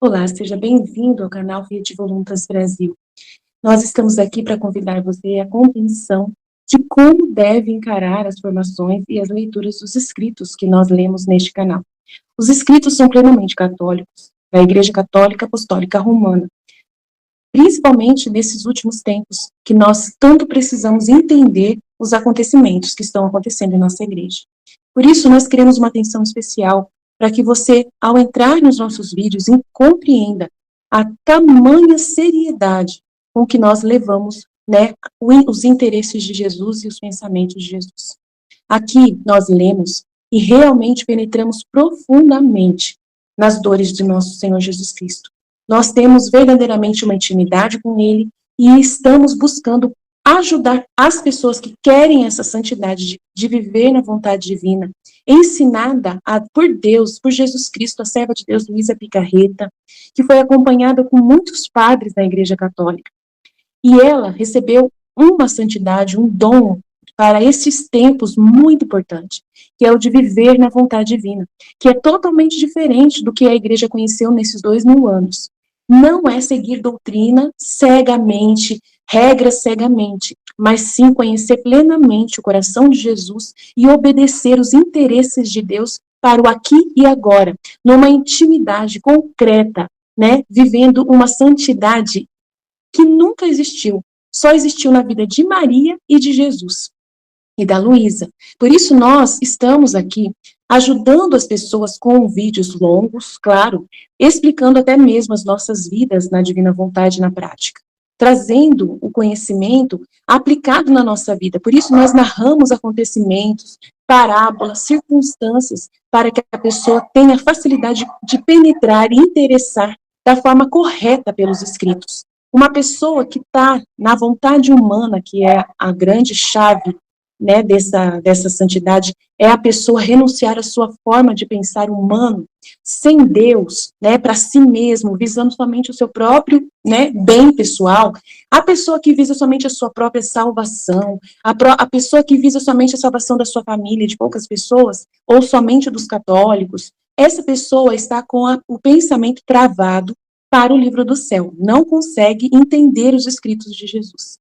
Olá, seja bem-vindo ao canal Rede Voluntas Brasil. Nós estamos aqui para convidar você à compreensão de como deve encarar as formações e as leituras dos escritos que nós lemos neste canal. Os escritos são plenamente católicos, da Igreja Católica Apostólica Romana, principalmente nesses últimos tempos, que nós tanto precisamos entender os acontecimentos que estão acontecendo em nossa igreja. Por isso, nós queremos uma atenção especial para que você, ao entrar nos nossos vídeos, compreenda a tamanha seriedade com que nós levamos, né, os interesses de Jesus e os pensamentos de Jesus. Aqui nós lemos e realmente penetramos profundamente nas dores de nosso Senhor Jesus Cristo. Nós temos verdadeiramente uma intimidade com Ele e estamos buscando ajudar as pessoas que querem essa santidade de viver na vontade divina, ensinada por Deus, por Jesus Cristo, a serva de Deus, Luísa Picarreta, que foi acompanhada com muitos padres da Igreja Católica. E ela recebeu uma santidade, um dom para esses tempos muito importante, que é o de viver na vontade divina, que é totalmente diferente do que a igreja conheceu nesses 2000 anos. Não é seguir doutrina cegamente, regras cegamente, mas sim conhecer plenamente o coração de Jesus e obedecer os interesses de Deus para o aqui e agora, numa intimidade concreta, né, vivendo uma santidade que nunca existiu, só existiu na vida de Maria e de Jesus e da Luísa. Por isso nós estamos aqui ajudando as pessoas com vídeos longos, claro, explicando até mesmo as nossas vidas na divina vontade na prática, trazendo o conhecimento aplicado na nossa vida. Por isso nós narramos acontecimentos, parábolas, circunstâncias, para que a pessoa tenha facilidade de penetrar e interessar da forma correta pelos escritos. Uma pessoa que está na vontade humana, que é a grande chave, né, dessa santidade, é a pessoa renunciar à sua forma de pensar humano, sem Deus, né, para si mesmo, visando somente o seu próprio, né, bem pessoal. A pessoa que visa somente a sua própria salvação, a pessoa que visa somente a salvação da sua família, de poucas pessoas, ou somente dos católicos, essa pessoa está com o pensamento travado para o livro do céu, não consegue entender os escritos de Jesus.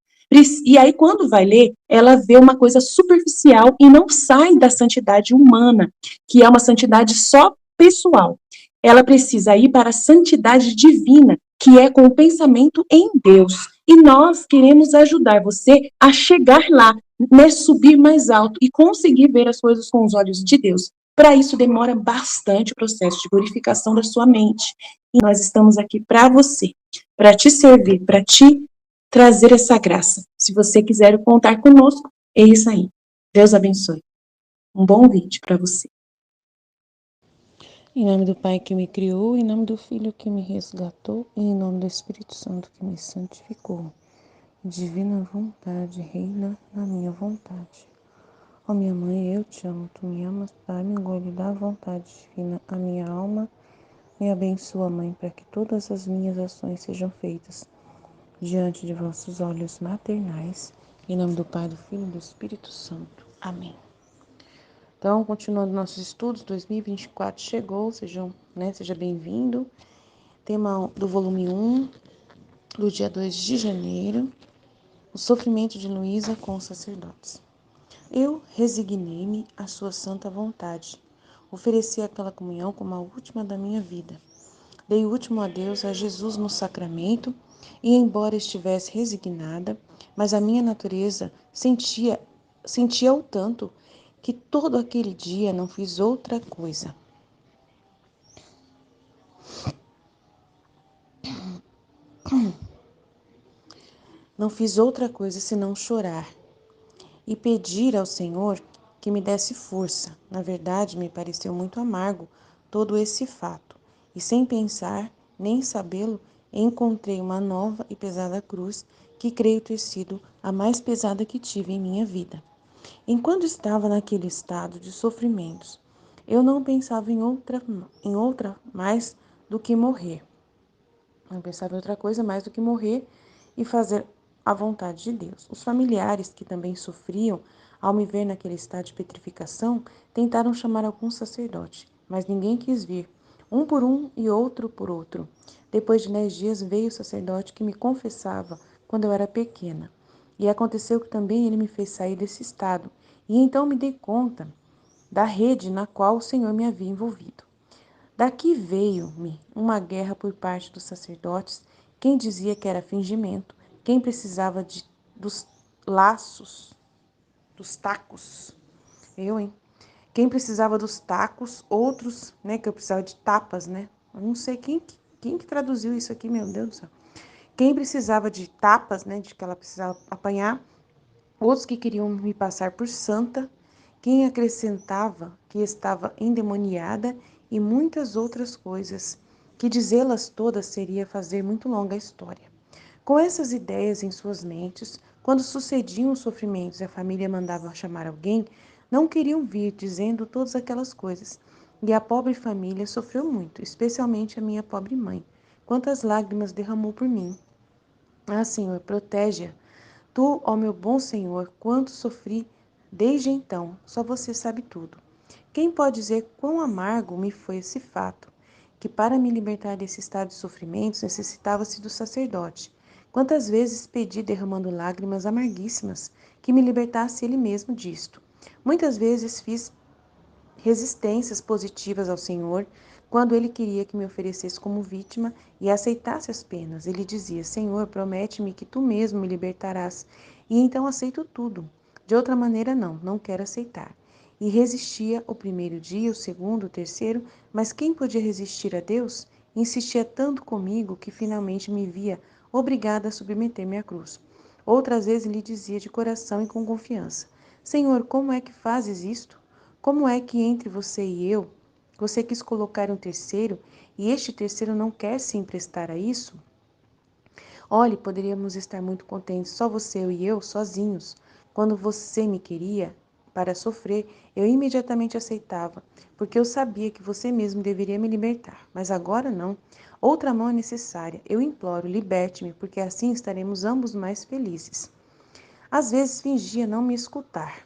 E aí, quando vai ler, ela vê uma coisa superficial e não sai da santidade humana, que é uma santidade só pessoal. Ela precisa ir para a santidade divina, que é com o pensamento em Deus. E nós queremos ajudar você a chegar lá, né, subir mais alto e conseguir ver as coisas com os olhos de Deus. Para isso, demora bastante o processo de purificação da sua mente. E nós estamos aqui para você, para te servir, para te trazer essa graça. Se você quiser contar conosco, é isso aí. Deus abençoe. Um bom vídeo para você. Em nome do Pai que me criou, em nome do Filho que me resgatou, e em nome do Espírito Santo que me santificou. Divina vontade reina na minha vontade. Ó minha mãe, eu te amo, tu me amas, dá-me um gole da vontade divina a minha alma. Me abençoa, Mãe, para que todas as minhas ações sejam feitas diante de vossos olhos maternais. Em nome do Pai, do Filho e do Espírito Santo. Amém. Então, continuando nossos estudos, 2024 chegou, seja bem-vindo. Tema do volume 1, do dia 2 de janeiro, o sofrimento de Luísa com os sacerdotes. Eu resignei-me à sua santa vontade. Ofereci aquela comunhão como a última da minha vida. Dei o último adeus a Jesus no sacramento e, embora estivesse resignada, mas a minha natureza sentia-o tanto que todo aquele dia não fiz outra coisa. Não fiz outra coisa senão chorar e pedir ao Senhor que me desse força. Na verdade, me pareceu muito amargo todo esse fato, e sem pensar nem sabê-lo, encontrei uma nova e pesada cruz que creio ter sido a mais pesada que tive em minha vida. Enquanto estava naquele estado de sofrimentos, eu não pensava em outra mais do que morrer. Não pensava em outra coisa mais do que morrer e fazer a vontade de Deus. Os familiares que também sofriam Ao me ver naquele estado de petrificação, tentaram chamar algum sacerdote, mas ninguém quis vir, um por um e outro por outro. Depois de 10 dias veio o sacerdote que me confessava quando eu era pequena. E aconteceu que também ele me fez sair desse estado, e então me dei conta da rede na qual o Senhor me havia envolvido. Daqui veio-me uma guerra por parte dos sacerdotes, quem dizia que era fingimento, quem precisava dos laços, dos tacos. Eu, hein? Quem precisava dos tacos, outros, né, que eu precisava de tapas, né? Eu não sei quem que traduziu isso aqui, meu Deus do céu. Quem precisava de tapas, né, de que ela precisava apanhar, outros que queriam me passar por santa, quem acrescentava que estava endemoniada e muitas outras coisas, que dizê-las todas seria fazer muito longa a história. Com essas ideias em suas mentes, quando sucediam os sofrimentos e a família mandava chamar alguém, não queriam vir dizendo todas aquelas coisas. E a pobre família sofreu muito, especialmente a minha pobre mãe. Quantas lágrimas derramou por mim. Ah, Senhor, protege-a. Tu, ó meu bom Senhor, quanto sofri desde então, só você sabe tudo. Quem pode dizer quão amargo me foi esse fato? Que para me libertar desse estado de sofrimentos necessitava-se do sacerdote. Quantas vezes pedi, derramando lágrimas amarguíssimas, que me libertasse ele mesmo disto. Muitas vezes fiz resistências positivas ao Senhor quando ele queria que me oferecesse como vítima e aceitasse as penas. Ele dizia: Senhor, promete-me que tu mesmo me libertarás. E então aceito tudo. De outra maneira, não quero aceitar. E resistia o primeiro dia, o segundo, o terceiro, mas quem podia resistir a Deus? Insistia tanto comigo que finalmente me via obrigada a submeter-me à cruz. Outras vezes lhe dizia de coração e com confiança: Senhor, como é que fazes isto? Como é que entre você e eu, você quis colocar um terceiro e este terceiro não quer se emprestar a isso? Olhe, poderíamos estar muito contentes, só você e eu, sozinhos. Quando você me queria para sofrer, eu imediatamente aceitava, porque eu sabia que você mesmo deveria me libertar. Mas agora não. Outra mão é necessária. Eu imploro, liberte-me, porque assim estaremos ambos mais felizes. Às vezes fingia não me escutar.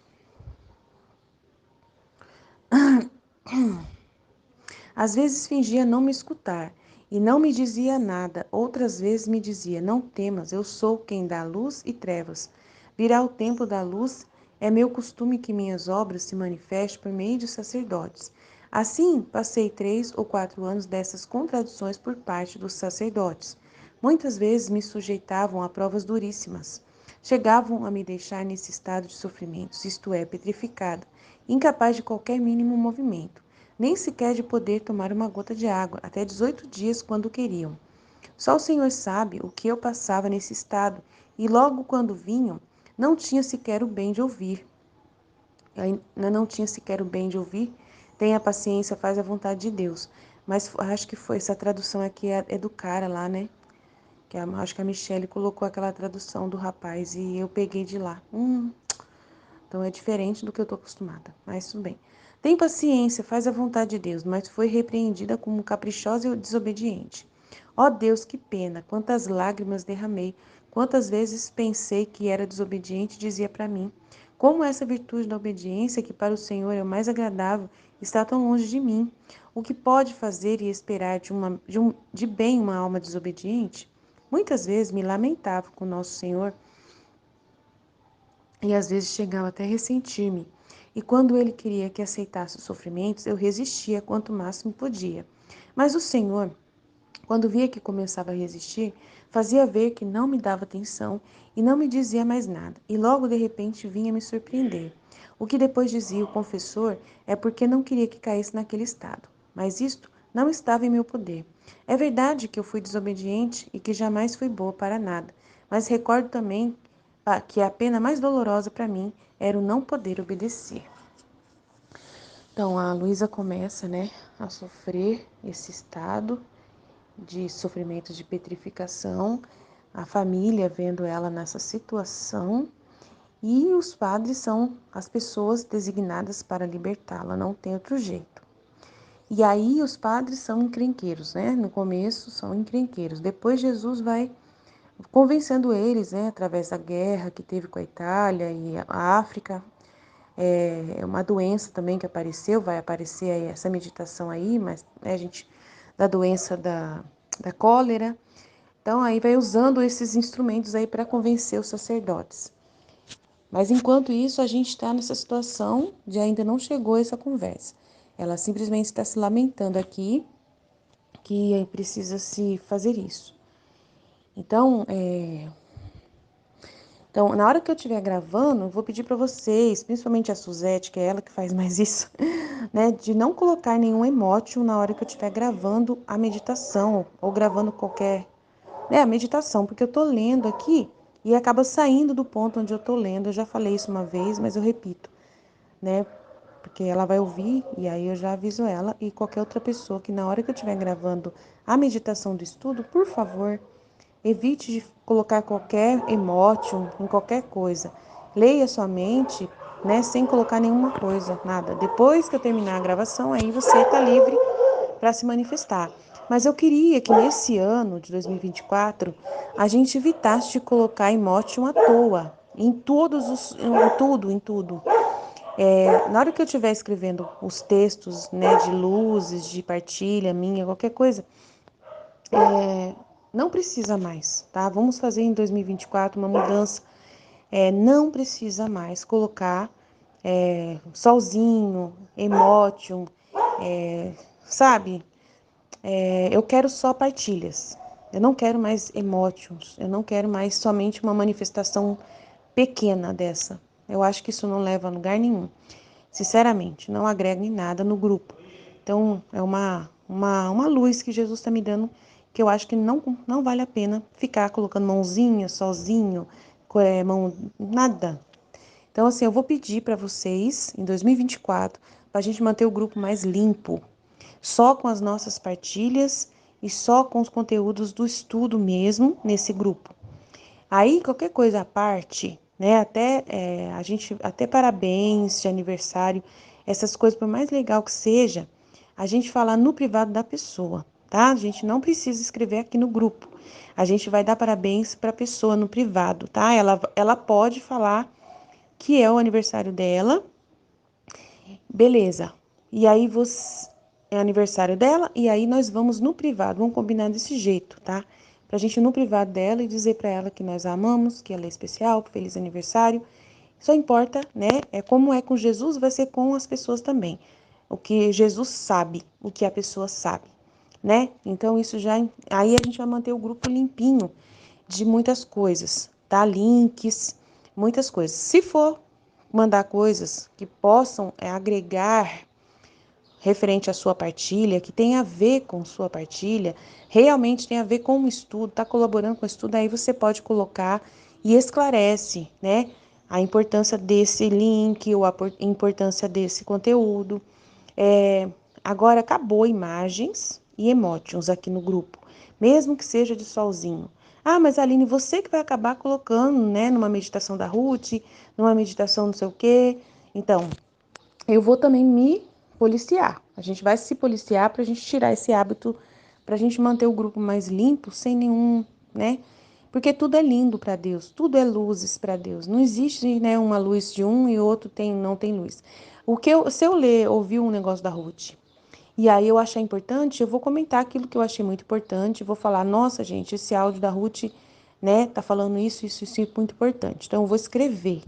Às vezes fingia não me escutar e não me dizia nada. Outras vezes me dizia: Não temas, eu sou quem dá luz e trevas. Virá o tempo da luz. É meu costume que minhas obras se manifestem por meio de sacerdotes. Assim, passei 3 ou 4 anos dessas contradições por parte dos sacerdotes. Muitas vezes me sujeitavam a provas duríssimas. Chegavam a me deixar nesse estado de sofrimentos, isto é, petrificada, incapaz de qualquer mínimo movimento, nem sequer de poder tomar uma gota de água, até 18 dias quando queriam. Só o Senhor sabe o que eu passava nesse estado, e logo quando vinham, não tinha sequer o bem de ouvir. Eu não tinha sequer o bem de ouvir. Tenha paciência, faz a vontade de Deus. Mas acho que foi essa tradução aqui é do cara lá, né? Acho que a Michelle colocou aquela tradução do rapaz e eu peguei de lá. Então é diferente do que eu estou acostumada, mas tudo bem. Tem paciência, faz a vontade de Deus, mas foi repreendida como caprichosa e desobediente. Ó Deus, que pena, quantas lágrimas derramei, quantas vezes pensei que era desobediente e dizia para mim: como essa virtude da obediência, que para o Senhor é o mais agradável, está tão longe de mim? O que pode fazer e esperar de bem uma alma desobediente? Muitas vezes me lamentava com nosso Senhor e às vezes chegava até a ressentir-me. E quando ele queria que aceitasse os sofrimentos, eu resistia quanto máximo podia. Mas o Senhor, quando via que começava a resistir, fazia ver que não me dava atenção e não me dizia mais nada. E logo de repente vinha me surpreender. O que depois dizia o confessor é porque não queria que caísse naquele estado. Mas isto não estava em meu poder. É verdade que eu fui desobediente e que jamais fui boa para nada. Mas recordo também que a pena mais dolorosa para mim era o não poder obedecer. Então a Luísa começa, né, a sofrer esse estado de sofrimento de petrificação, a família vendo ela nessa situação e os padres são as pessoas designadas para libertá-la, não tem outro jeito. E aí os padres são encrenqueiros, né? No começo são encrenqueiros. Depois Jesus vai convencendo eles, né, através da guerra que teve com a Itália e a África, É uma doença também que apareceu, vai aparecer aí essa meditação aí, mas né, a gente, da doença da cólera. Então aí vai usando esses instrumentos aí para convencer os sacerdotes. Mas enquanto isso, a gente está nessa situação de ainda não chegou essa conversa. Ela simplesmente está se lamentando aqui que precisa se fazer isso. Então, na hora que eu estiver gravando, eu vou pedir para vocês, principalmente a Suzete, que é ela que faz mais isso, né, de não colocar nenhum emotion na hora que eu estiver gravando a meditação ou gravando qualquer, né, a meditação, porque eu tô lendo aqui e acaba saindo do ponto onde eu tô lendo. Eu já falei isso uma vez, mas eu repito, né? Porque ela vai ouvir e aí eu já aviso ela e qualquer outra pessoa que na hora que eu estiver gravando a meditação do estudo, por favor, evite de colocar qualquer emotion em qualquer coisa. Leia somente, né, sem colocar nenhuma coisa, nada. Depois que eu terminar a gravação, aí você está livre para se manifestar. Mas eu queria que nesse ano de 2024 a gente evitasse de colocar emotion à toa, em tudo. Na hora que eu estiver escrevendo os textos, né, de luzes, de partilha minha, qualquer coisa, não precisa mais, tá? Vamos fazer em 2024 uma mudança. Não precisa mais colocar solzinho, emotion, sabe? Eu quero só partilhas. Eu não quero mais emotions. Eu não quero mais somente uma manifestação pequena dessa. Eu acho que isso não leva a lugar nenhum. Sinceramente, não agrega em nada no grupo. Então, é uma luz que Jesus está me dando, que eu acho que não vale a pena ficar colocando mãozinha, sozinho, mão, nada. Então, assim, eu vou pedir para vocês, em 2024, para a gente manter o grupo mais limpo, só com as nossas partilhas e só com os conteúdos do estudo mesmo nesse grupo. Aí, qualquer coisa à parte, né? Até parabéns de aniversário, essas coisas, por mais legal que seja, a gente falar no privado da pessoa, tá? A gente não precisa escrever aqui no grupo. A gente vai dar parabéns para a pessoa no privado, tá? Ela pode falar que é o aniversário dela, beleza. E aí você é aniversário dela e aí nós vamos no privado, vamos combinar desse jeito, tá? Pra gente ir no privado dela e dizer pra ela que nós a amamos, que ela é especial, feliz aniversário. Só importa, né? Como é com Jesus, vai ser com as pessoas também. O que Jesus sabe, o que a pessoa sabe, né? Então isso já aí a gente vai manter o grupo limpinho de muitas coisas, tá? Links, muitas coisas. Se for mandar coisas que possam agregar referente à sua partilha, que tem a ver com sua partilha, realmente tem a ver com o estudo, está colaborando com o estudo, aí você pode colocar e esclarece, né? A importância desse link ou a importância desse conteúdo. Agora acabou imagens e emotions aqui no grupo, mesmo que seja de solzinho. Ah, mas Aline, você que vai acabar colocando, né, numa meditação da Ruth, numa meditação não sei o quê. Então, eu vou também me policiar. A gente vai se policiar para a gente tirar esse hábito, para a gente manter o grupo mais limpo, sem nenhum, né? Porque tudo é lindo para Deus, tudo é luzes para Deus. Não existe, né, uma luz de um e outro não tem luz. Se eu ouvir um negócio da Ruth, e aí eu achar importante, eu vou comentar aquilo que eu achei muito importante, vou falar, nossa, gente, esse áudio da Ruth, né, tá falando isso é muito importante. Então eu vou escrever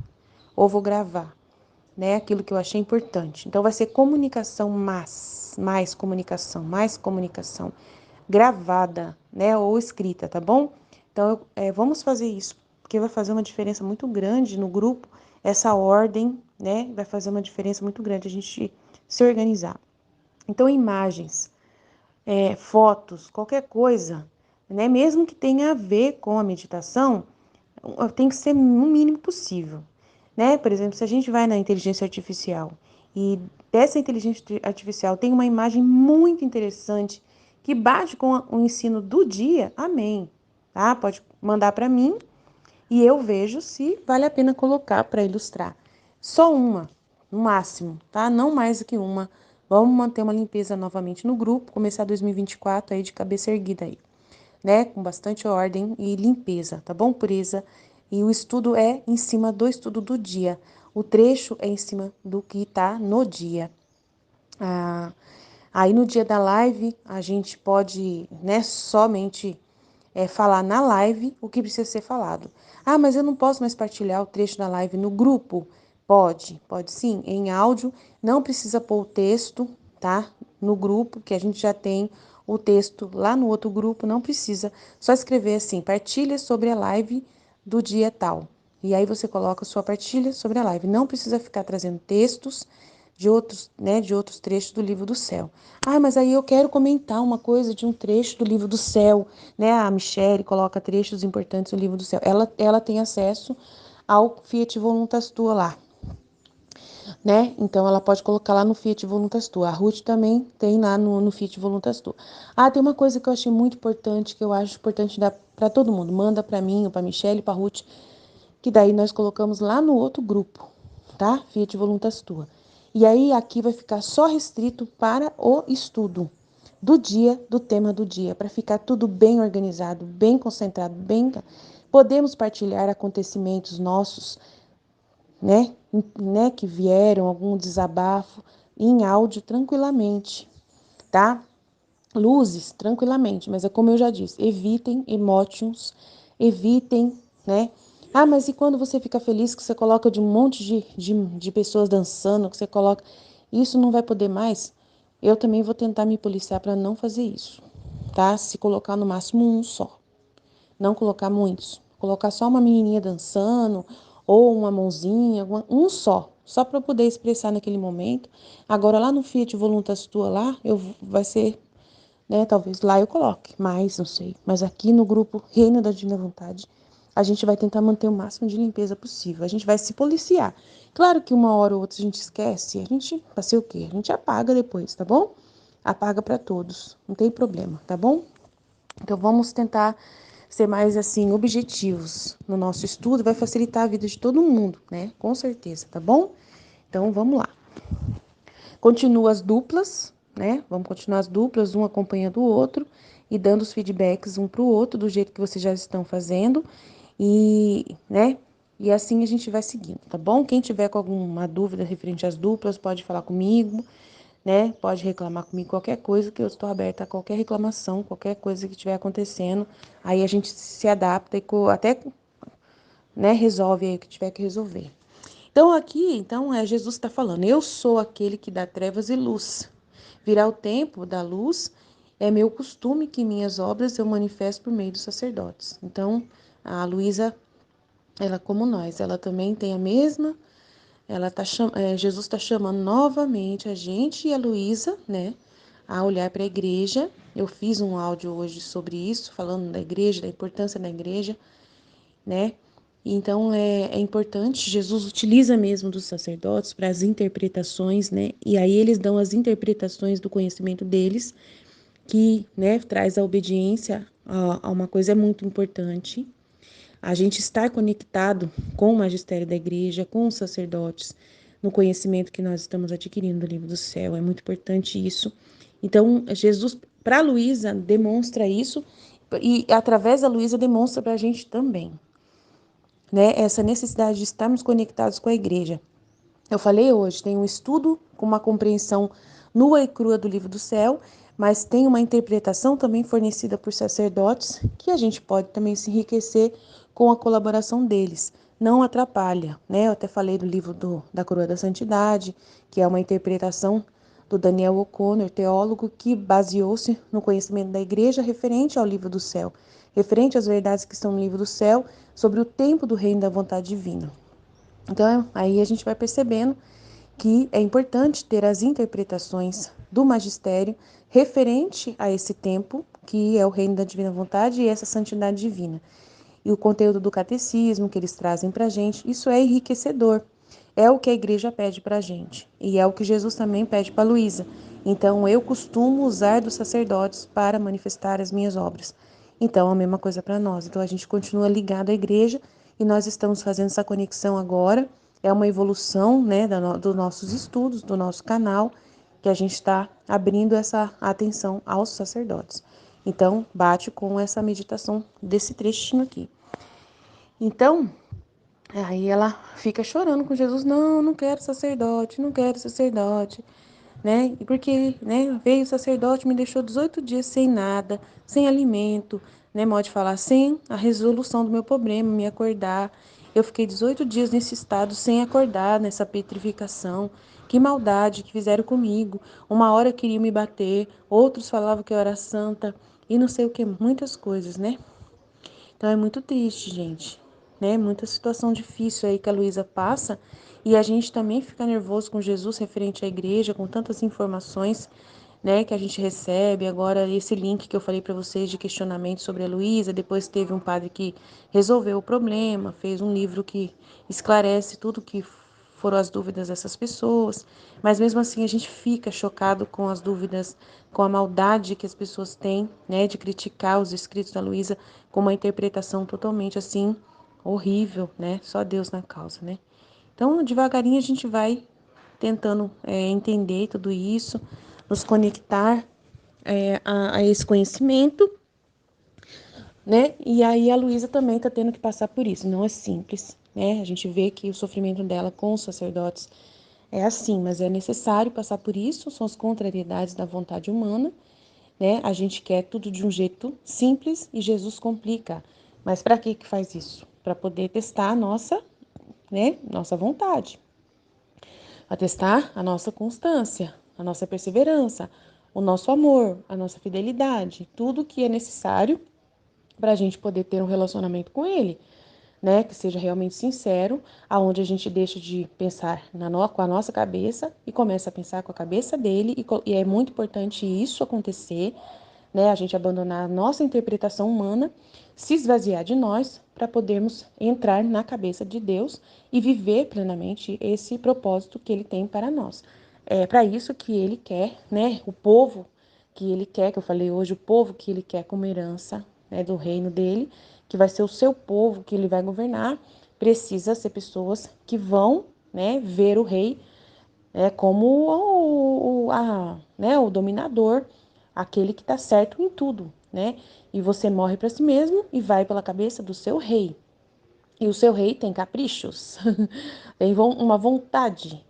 ou vou gravar, né, aquilo que eu achei importante. Então vai ser comunicação mais comunicação gravada, né, ou escrita, tá bom? Então vamos fazer isso, porque vai fazer uma diferença muito grande no grupo, essa ordem, né, vai fazer uma diferença muito grande a gente se organizar. Então imagens, fotos, qualquer coisa, né, mesmo que tenha a ver com a meditação, tem que ser no mínimo possível, né? Por exemplo, se a gente vai na inteligência artificial e dessa inteligência artificial tem uma imagem muito interessante que bate com o ensino do dia, amém, tá? Pode mandar para mim e eu vejo se vale a pena colocar para ilustrar. Só uma, no máximo, tá? Não mais do que uma. Vamos manter uma limpeza novamente no grupo, começar 2024 aí de cabeça erguida aí, né? Com bastante ordem e limpeza, tá bom, pureza? E o estudo é em cima do estudo do dia. O trecho é em cima do que está no dia. Aí no dia da live, a gente pode, né, somente falar na live o que precisa ser falado. Ah, mas eu não posso mais partilhar o trecho da live no grupo? Pode sim, em áudio, não precisa pôr o texto, tá? No grupo, que a gente já tem o texto lá no outro grupo, não precisa. Só escrever assim, partilha sobre a live do dia tal. E aí você coloca sua partilha sobre a live. Não precisa ficar trazendo textos de outros trechos do livro do céu. Ah, mas aí eu quero comentar uma coisa de um trecho do livro do céu, né? A Michelle coloca trechos importantes do livro do céu. Ela tem acesso ao Fiat Voluntas Tua lá, né? Então ela pode colocar lá no Fiat Voluntas Tua. A Ruth também tem lá no Fiat Voluntas Tua. Ah, tem uma coisa que eu achei muito importante, que eu acho importante dar para todo mundo. Manda para mim, para Michelle, para Ruth, que daí nós colocamos lá no outro grupo, tá? Fiat Voluntas Tua. E aí aqui vai ficar só restrito para o estudo do dia, do tema do dia, para ficar tudo bem organizado, bem concentrado, bem. Podemos partilhar acontecimentos nossos, né, que vieram, algum desabafo, em áudio tranquilamente, tá? Luzes, tranquilamente, mas é como eu já disse, evitem emotions, evitem, né? Ah, mas e quando você fica feliz que você coloca de um monte de pessoas dançando, que você coloca, isso não vai poder mais? Eu também vou tentar me policiar para não fazer isso, tá? Se colocar no máximo um só, não colocar muitos, colocar só uma menininha dançando ou uma mãozinha, um só para eu poder expressar naquele momento. Agora lá no Fiat Voluntas Tua lá, vai ser, né? Talvez lá eu coloque, mas não sei. Mas aqui no grupo Reino da Divina Vontade, a gente vai tentar manter o máximo de limpeza possível. A gente vai se policiar. Claro que uma hora ou outra a gente esquece, a gente vai ser o quê? A gente apaga depois, tá bom? Apaga para todos, não tem problema, tá bom? Então vamos tentar ser mais assim objetivos no nosso estudo, vai facilitar a vida de todo mundo, né? Com certeza, tá bom? Então vamos lá. Continua as duplas, né? Vamos continuar as duplas, um acompanhando o outro e dando os feedbacks um para o outro, do jeito que vocês já estão fazendo. E, né? E assim a gente vai seguindo, tá bom? Quem tiver com alguma dúvida referente às duplas, pode falar comigo, né? Pode reclamar comigo qualquer coisa, que eu estou aberta a qualquer reclamação, qualquer coisa que estiver acontecendo. Aí a gente se adapta e até, né, resolve aí o que tiver que resolver. Então, aqui, Jesus está falando, eu sou aquele que dá trevas e luz. Virá o tempo da luz, é meu costume que minhas obras eu manifesto por meio dos sacerdotes. Então, a Luísa, ela como nós, ela também tem a mesma, Jesus está chamando novamente a gente e a Luísa, né, a olhar para a igreja. Eu fiz um áudio hoje sobre isso, falando da igreja, da importância da igreja, né? Então é importante, Jesus utiliza mesmo dos sacerdotes para as interpretações, né? E aí eles dão as interpretações do conhecimento deles, que, né, traz a obediência a uma coisa muito importante. A gente estar conectado com o magistério da igreja, com os sacerdotes, no conhecimento que nós estamos adquirindo do livro do céu, é muito importante isso. Então, Jesus, para a Luísa, demonstra isso, e através da Luísa demonstra para a gente também, né, essa necessidade de estarmos conectados com a igreja. Eu falei hoje, tem um estudo com uma compreensão nua e crua do livro do céu, mas tem uma interpretação também fornecida por sacerdotes, que a gente pode também se enriquecer com a colaboração deles. Não atrapalha, né? Eu até falei do livro da Coroa da Santidade, que é uma interpretação do Daniel O'Connor, teólogo, que baseou-se no conhecimento da igreja referente ao livro do céu, referente às verdades que estão no livro do céu, sobre o tempo do reino da vontade divina. Então, aí a gente vai percebendo que é importante ter as interpretações do magistério referente a esse tempo, que é o reino da divina vontade e essa santidade divina. E o conteúdo do catecismo que eles trazem para a gente, isso é enriquecedor. É o que a igreja pede para a gente. E é o que Jesus também pede para Luísa. Então, eu costumo usar dos sacerdotes para manifestar as minhas obras. Então, a mesma coisa para nós. Então, a gente continua ligado à igreja e nós estamos fazendo essa conexão agora. É uma evolução, né, dos nossos estudos, do nosso canal, que a gente está abrindo essa atenção aos sacerdotes. Então, bate com essa meditação desse trechinho aqui. Então, Aí ela fica chorando com Jesus, não, não quero sacerdote, não quero sacerdote, né? E porque, né, veio o sacerdote, me deixou 18 dias sem nada, sem alimento, né? Modo de falar, sem a resolução do meu problema, me acordar. Eu fiquei 18 dias nesse estado sem acordar, nessa petrificação. Que maldade que fizeram comigo. Uma hora queriam me bater, outros falavam que eu era santa e não sei o que, muitas coisas, né? Então é muito triste, gente, né? Muita situação difícil aí que a Luísa passa e a gente também fica nervoso com Jesus referente à igreja, com tantas informações, né, que a gente recebe. Agora esse link que eu falei para vocês de questionamento sobre a Luísa, depois teve um padre que resolveu o problema, fez um livro que esclarece tudo que foram as dúvidas dessas pessoas, mas mesmo assim a gente fica chocado com as dúvidas, com a maldade que as pessoas têm, né, de criticar os escritos da Luísa com uma interpretação totalmente assim horrível, né? Só Deus na causa, né? Então, devagarinho a gente vai tentando entender tudo isso, nos conectar a esse conhecimento, né? E aí a Luísa também está tendo que passar por isso. Não é simples, né? A gente vê que o sofrimento dela com os sacerdotes é assim, mas é necessário passar por isso, são as contrariedades da vontade humana, né? A gente quer tudo de um jeito simples e Jesus complica. Mas para que faz isso? Para poder testar a nossa, né, nossa vontade, a testar a nossa constância, a nossa perseverança, o nosso amor, a nossa fidelidade, tudo que é necessário para a gente poder ter um relacionamento com Ele, né? Que seja realmente sincero, aonde a gente deixa de pensar com a nossa cabeça e começa a pensar com a cabeça dele, e é muito importante isso acontecer, né? A gente abandonar a nossa interpretação humana, se esvaziar de nós para podermos entrar na cabeça de Deus e viver plenamente esse propósito que ele tem para nós. É para isso que ele quer, né? O povo que ele quer, que eu falei hoje, o povo que ele quer como herança, né, do reino dele, que vai ser o seu povo que ele vai governar, precisa ser pessoas que vão, né, ver o rei como né, o dominador, aquele que está certo em tudo, né? E você morre para si mesmo e vai pela cabeça do seu rei. E o seu rei tem caprichos, tem uma vontade.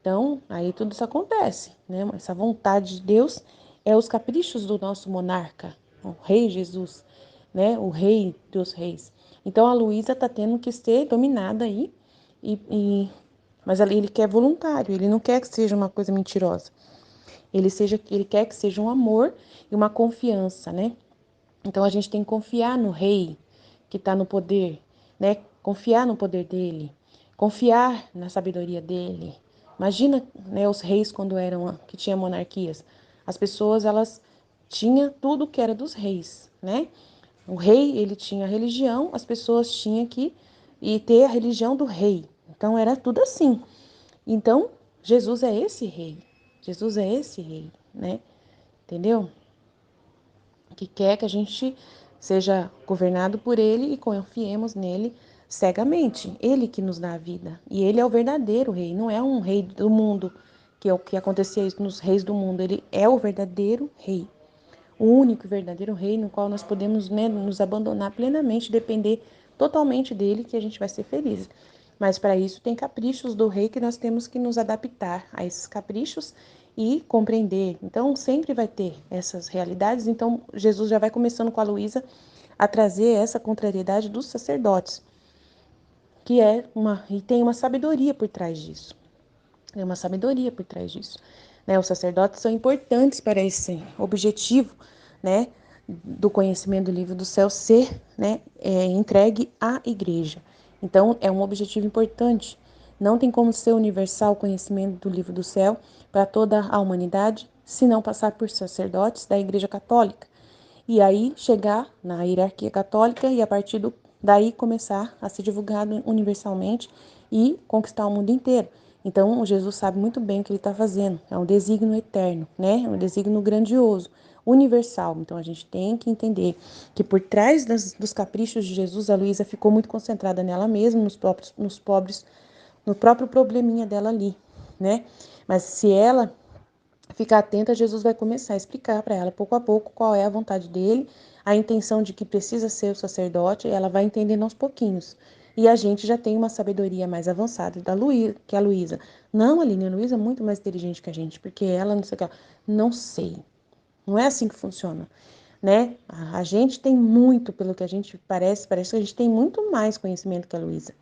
Então, aí tudo isso acontece, né? Essa vontade de Deus é os caprichos do nosso monarca, o rei Jesus, né? O rei dos reis. Então, a Luísa está tendo que ser dominada aí, e mas ali ele quer voluntário, ele não quer que seja uma coisa mentirosa. Ele quer que seja um amor e uma confiança, né? Então a gente tem que confiar no rei que está no poder, né? Confiar no poder dele, confiar na sabedoria dele. Imagina, né, os reis quando eram que tinha monarquias. As pessoas elas tinham tudo que era dos reis, né? O rei ele tinha a religião, as pessoas tinham que ter a religião do rei. Então era tudo assim. Então Jesus é esse rei. Jesus é esse rei, né? Entendeu? Que quer que a gente seja governado por ele e confiemos nele cegamente. Ele que nos dá a vida. E ele é o verdadeiro rei, não é um rei do mundo, que é o que acontecia isso nos reis do mundo. Ele é o verdadeiro rei. O único e verdadeiro rei no qual nós podemos, né, nos abandonar plenamente, depender totalmente dele, que a gente vai ser feliz. Mas para isso tem caprichos do rei que nós temos que nos adaptar a esses caprichos e compreender. Então sempre vai ter essas realidades. Então Jesus já vai começando com a Luísa a trazer essa contrariedade dos sacerdotes, que e tem uma sabedoria por trás disso. Tem uma sabedoria por trás disso, né? Os sacerdotes são importantes para esse objetivo, né, do conhecimento do livro do céu ser, né, entregue à igreja. Então, é um objetivo importante. Não tem como ser universal o conhecimento do livro do céu para toda a humanidade, se não passar por sacerdotes da Igreja Católica. E aí chegar na hierarquia católica e a partir daí começar a ser divulgado universalmente e conquistar o mundo inteiro. Então, Jesus sabe muito bem o que ele está fazendo. É um desígnio eterno, né? É um desígnio grandioso, universal. Então, a gente tem que entender que por trás dos caprichos de Jesus, a Luísa ficou muito concentrada nela mesma, nos pobres, no próprio probleminha dela ali, né? Mas se ela ficar atenta, Jesus vai começar a explicar para ela, pouco a pouco, qual é a vontade dele, a intenção de que precisa ser o sacerdote, ela vai entendendo aos pouquinhos. E a gente já tem uma sabedoria mais avançada da Luísa, que a Luísa. Não, Aline, a Luísa é muito mais inteligente que a gente, porque ela não sei o que. Não sei. Não é assim que funciona, né? A gente tem muito, pelo que a gente parece que a gente tem muito mais conhecimento que a Luísa,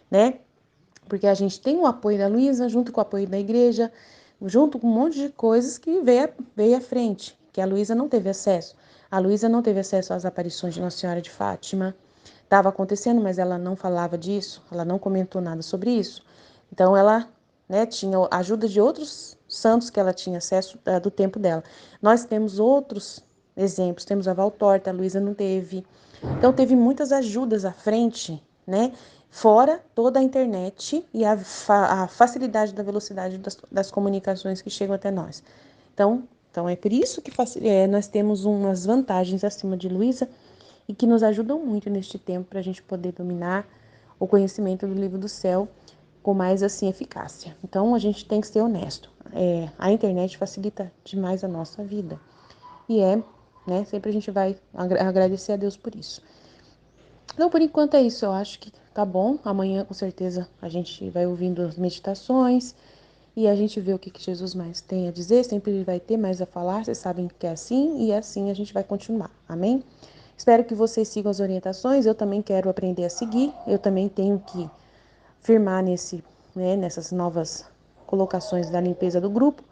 né? Porque a gente tem o apoio da Luísa, junto com o apoio da igreja, junto com um monte de coisas que veio à frente, que a Luísa não teve acesso. A Luísa não teve acesso às aparições de Nossa Senhora de Fátima. Estava acontecendo, mas ela não falava disso, ela não comentou nada sobre isso. Então ela, né, tinha a ajuda de outros santos que ela tinha acesso do tempo dela. Nós temos outros exemplos, temos a Valtorta, a Luísa não teve. Então teve muitas ajudas à frente, né? Fora toda a internet e a facilidade da velocidade das comunicações que chegam até nós. Então é por isso que nós temos umas vantagens acima de Luísa e que nos ajudam muito neste tempo para a gente poder dominar o conhecimento do livro do céu com mais assim eficácia. Então a gente tem que ser honesto. A internet facilita demais a nossa vida e né? Sempre a gente vai agradecer a Deus por isso. Então, por enquanto é isso. Eu acho que tá bom. Amanhã, com certeza, a gente vai ouvindo as meditações e a gente vê o que Jesus mais tem a dizer. Sempre ele vai ter mais a falar. Vocês sabem que é assim e assim a gente vai continuar. Amém? Espero que vocês sigam as orientações. Eu também quero aprender a seguir. Eu também tenho que firmar nessas novas colocações da limpeza do grupo.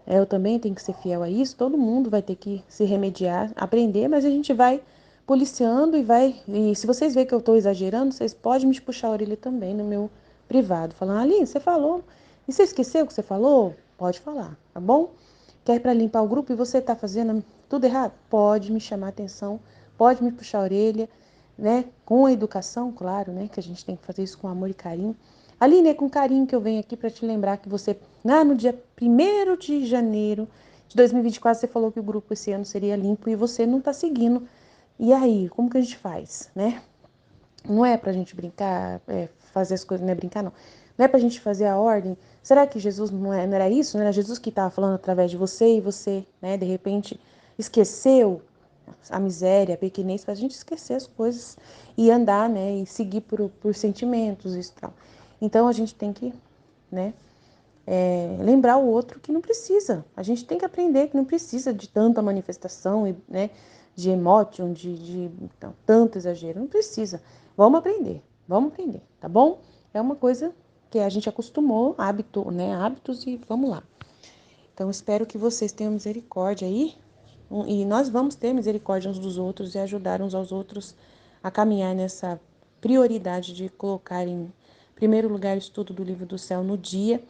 Eu também tenho que ser fiel a isso. Todo mundo vai ter que se remediar, aprender, mas a gente vai policiando e vai. E se vocês verem que eu estou exagerando, vocês podem me puxar a orelha também no meu privado, falando: Aline, você falou. E você esqueceu o que você falou? Pode falar, tá bom? Quer para limpar o grupo e você está fazendo tudo errado? Pode me chamar a atenção, pode me puxar a orelha, né? Com a educação, claro, né? Que a gente tem que fazer isso com amor e carinho. Aline, é com carinho que eu venho aqui para te lembrar que você, no dia 1º de janeiro de 2024, você falou que o grupo esse ano seria limpo e você não está seguindo. E aí, como que a gente faz, né? Não é para a gente brincar, fazer as coisas, não é brincar, não. Não é para a gente fazer a ordem. Será que Jesus não era isso? Não era Jesus que estava falando através de você e você, né, de repente, esqueceu a miséria, a pequenez, para a gente esquecer as coisas e andar, né, e seguir por sentimentos e tal. Então a gente tem que, né, lembrar o outro que não precisa. A gente tem que aprender que não precisa de tanta manifestação, né, de emotion, então, tanto exagero. Não precisa. Vamos aprender, tá bom? É uma coisa que a gente acostumou, hábitos e vamos lá. Então, espero que vocês tenham misericórdia aí. E nós vamos ter misericórdia uns dos outros e ajudar uns aos outros a caminhar nessa prioridade de colocar em primeiro lugar o estudo do livro do céu no dia,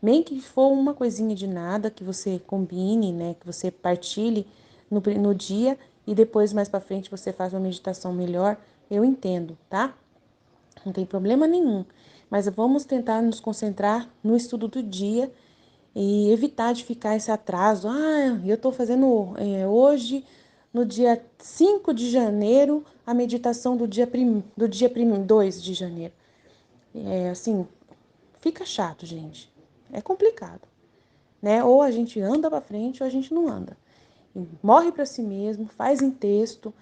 nem que for uma coisinha de nada que você combine, né, que você partilhe no dia e depois mais para frente você faz uma meditação melhor, eu entendo, tá? Não tem problema nenhum. Mas vamos tentar nos concentrar no estudo do dia e evitar de ficar esse atraso. Eu estou fazendo hoje, no dia 5 de janeiro, a meditação do dia 2 de janeiro. Assim, fica chato, gente. É complicado, né? Ou a gente anda para frente ou a gente não anda. Morre para si mesmo, faz em texto,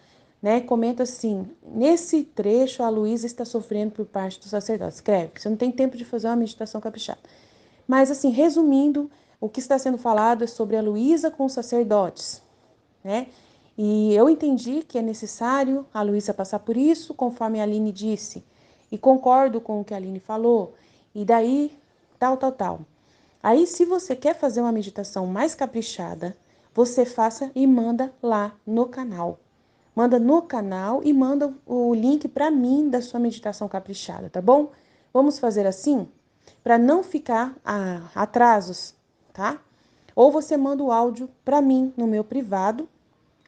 né? Comenta assim: nesse trecho a Luísa está sofrendo por parte do sacerdote. Escreve, você não tem tempo de fazer uma meditação caprichada. Mas assim, resumindo, o que está sendo falado é sobre a Luísa com os sacerdotes, né? E eu entendi que é necessário a Luísa passar por isso, conforme a Aline disse, e concordo com o que a Aline falou, e daí, tal. Aí, se você quer fazer uma meditação mais caprichada, você faça e manda lá no canal. Manda no canal e manda o link para mim da sua meditação caprichada, tá bom? Vamos fazer assim? Para não ficar atrasos, tá? Ou você manda o áudio para mim no meu privado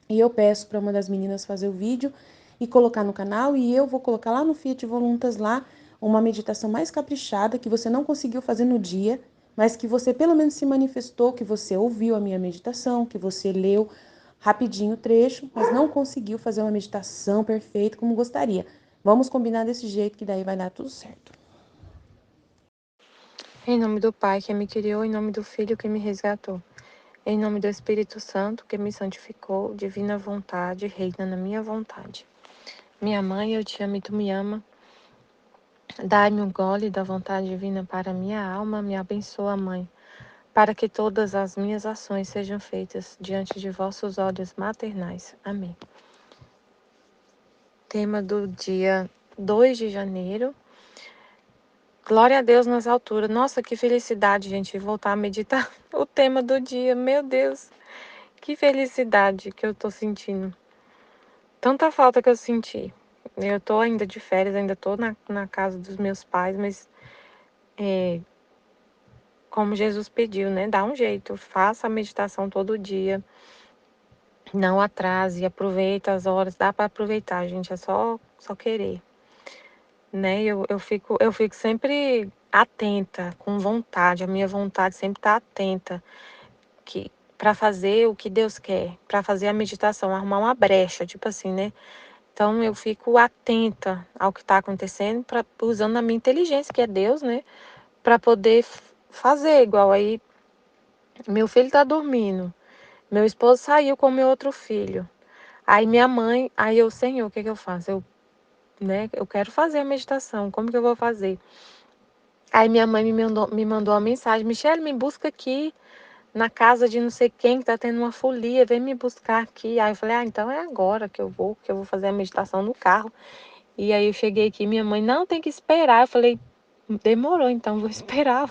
e eu peço para uma das meninas fazer o vídeo e colocar no canal e eu vou colocar lá no Fiat Voluntas lá uma meditação mais caprichada que você não conseguiu fazer no dia, mas que você pelo menos se manifestou, que você ouviu a minha meditação, que você leu rapidinho o trecho, mas não conseguiu fazer uma meditação perfeita como gostaria. Vamos combinar desse jeito que daí vai dar tudo certo. Em nome do Pai, que me criou, em nome do Filho, que me resgatou. Em nome do Espírito Santo, que me santificou, divina vontade, reina na minha vontade. Minha mãe, eu te amo e tu me ama. Dai-me um gole da vontade divina para minha alma, me abençoa, Mãe, para que todas as minhas ações sejam feitas diante de vossos olhos maternais. Amém. Tema do dia 2 de janeiro. Glória a Deus nas alturas. Nossa, que felicidade, gente, voltar a meditar o tema do dia. Meu Deus, que felicidade que eu tô sentindo. Tanta falta que eu senti. Eu tô ainda de férias, ainda tô na casa dos meus pais, mas como Jesus pediu, né? Dá um jeito, faça a meditação todo dia. Não atrase, aproveita as horas. Dá para aproveitar, gente, é só querer. Né? Eu fico sempre atenta, com vontade. A minha vontade sempre está atenta para fazer o que Deus quer, para fazer a meditação, arrumar uma brecha, tipo assim, né? Então eu fico atenta ao que está acontecendo, usando a minha inteligência, que é Deus, né? Para poder fazer igual. Aí meu filho está dormindo, meu esposo saiu com meu outro filho. Aí minha mãe, aí eu, Senhor, o que eu faço? Eu quero fazer a meditação, como que eu vou fazer? Aí minha mãe me mandou uma mensagem: Michele, me busca aqui na casa de não sei quem que tá tendo uma folia, vem me buscar aqui. Aí eu falei, então é agora que eu vou fazer a meditação no carro. E aí eu cheguei aqui, minha mãe, não, tem que esperar. Eu falei, demorou, então vou esperar,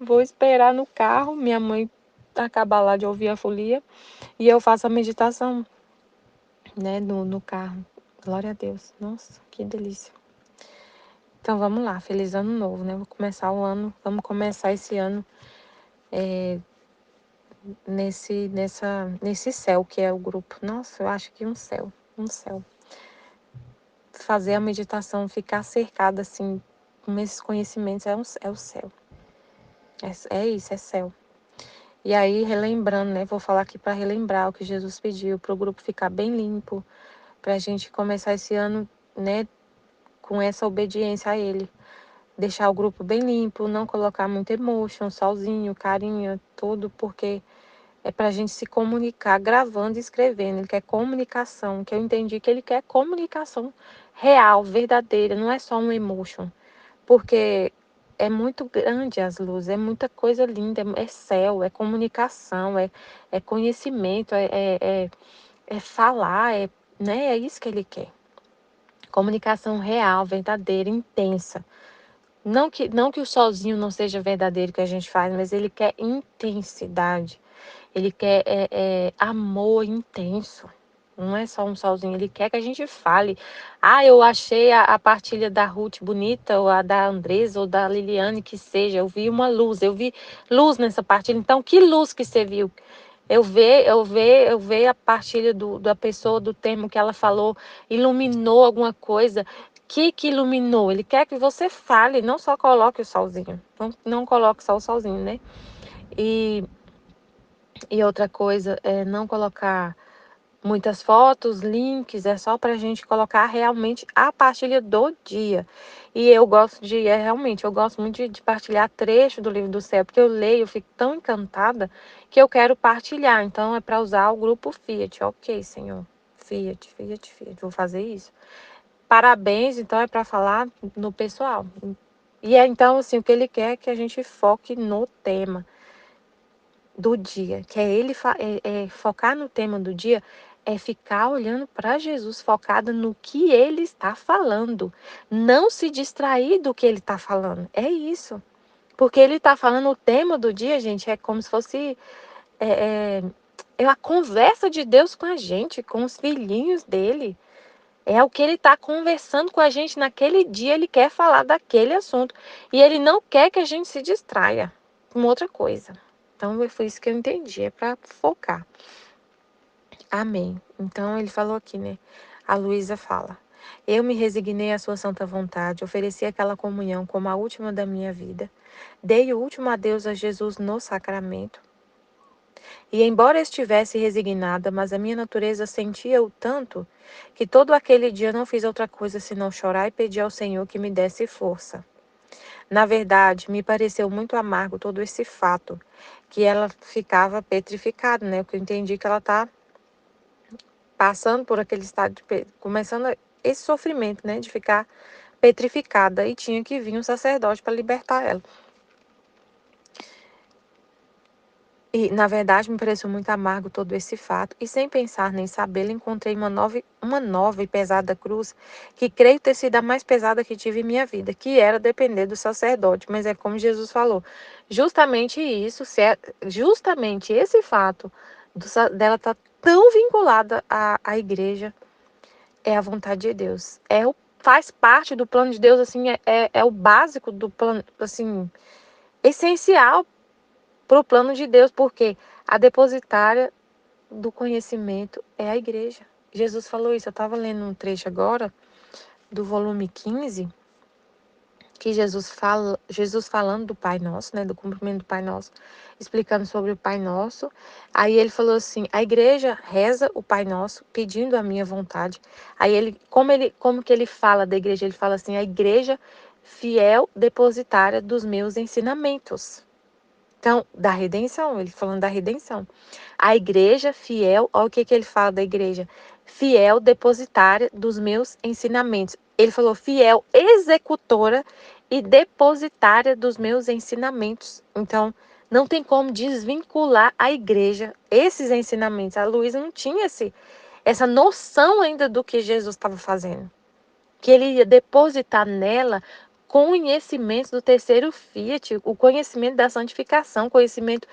vou esperar no carro, minha mãe acabar lá de ouvir a folia e eu faço a meditação, né, no carro. Glória a Deus. Nossa, que delícia. Então vamos lá, feliz ano novo, né? Vou começar o ano, vamos começar esse ano nesse céu que é o grupo. Nossa, eu acho que um céu. Fazer a meditação, ficar cercada assim, com esses conhecimentos, é o céu. É isso, é céu. E aí, relembrando, né? Vou falar aqui para relembrar o que Jesus pediu, para o grupo ficar bem limpo, para a gente começar esse ano, né, com essa obediência a Ele. Deixar o grupo bem limpo, não colocar muito emotion, solzinho, carinha, tudo, porque é para a gente se comunicar gravando e escrevendo. Ele quer comunicação, que eu entendi que ele quer comunicação real, verdadeira, não é só um emotion. Porque é muito grande as luzes, é muita coisa linda, é céu, é comunicação, é conhecimento, é falar, né? É isso que ele quer. Comunicação real, verdadeira, intensa. Não que o sozinho não seja verdadeiro que a gente faz, mas ele quer intensidade. Ele quer amor intenso. Não é só um solzinho. Ele quer que a gente fale. Ah, eu achei a partilha da Ruth bonita, ou a da Andresa, ou da Liliane, que seja. Eu vi uma luz. Eu vi luz nessa partilha. Então, que luz que você viu? Eu ver a partilha da pessoa, do termo que ela falou, iluminou alguma coisa. Que iluminou? Ele quer que você fale, não só coloque o solzinho. Não coloque só o solzinho, né? E outra coisa é não colocar muitas fotos, links, é só para a gente colocar realmente a partilha do dia. E eu gosto realmente, eu gosto muito de partilhar trecho do livro do céu, porque eu leio, eu fico tão encantada que eu quero partilhar. Então é para usar o grupo Fiat. Ok, Senhor. Fiat, vou fazer isso. Parabéns, então é para falar no pessoal. E então, assim, o que ele quer é que a gente foque no tema do dia, que é ele focar no tema do dia, é ficar olhando para Jesus, focada no que ele está falando, não se distrair do que ele está falando. É isso, porque ele está falando o tema do dia, gente, é como se fosse a conversa de Deus com a gente, com os filhinhos dele. É o que ele está conversando com a gente naquele dia, ele quer falar daquele assunto. E ele não quer que a gente se distraia com outra coisa. Então, foi isso que eu entendi, é para focar. Amém. Então, ele falou aqui, né? A Luísa fala: eu me resignei à sua santa vontade, ofereci aquela comunhão como a última da minha vida, dei o último adeus a Jesus no sacramento. E embora estivesse resignada, mas a minha natureza sentia-o tanto que todo aquele dia não fiz outra coisa senão chorar e pedir ao Senhor que me desse força. Na verdade, me pareceu muito amargo todo esse fato, que ela ficava petrificada, né? Porque eu entendi que ela está passando por aquele estado, começando esse sofrimento, né? De ficar petrificada e tinha que vir um sacerdote para libertar ela. E, na verdade, me pareceu muito amargo todo esse fato, e sem pensar nem sabê-lo, encontrei uma nova e pesada cruz, que creio ter sido a mais pesada que tive em minha vida, que era depender do sacerdote. Mas é como Jesus falou, justamente isso, justamente esse fato dela estar tão vinculada à igreja, é a vontade de Deus. Faz parte do plano de Deus, assim, é o básico do plano, assim, essencial para o plano de Deus, porque a depositária do conhecimento é a igreja. Jesus falou isso. Eu estava lendo um trecho agora do volume 15, que Jesus falando do Pai Nosso, né, do cumprimento do Pai Nosso, explicando sobre o Pai Nosso. Aí ele falou assim: a igreja reza o Pai Nosso pedindo a minha vontade. Aí como que ele fala da igreja? Ele fala assim: a igreja fiel depositária dos meus ensinamentos. Então, da redenção, ele falando da redenção. A igreja fiel, olha o que ele fala da igreja. Fiel depositária dos meus ensinamentos. Ele falou fiel executora e depositária dos meus ensinamentos. Então, não tem como desvincular a igreja, esses ensinamentos. A Luísa não tinha essa noção ainda do que Jesus estava fazendo. Que ele ia depositar nela conhecimento do terceiro fiat, o conhecimento da santificação, conhecimento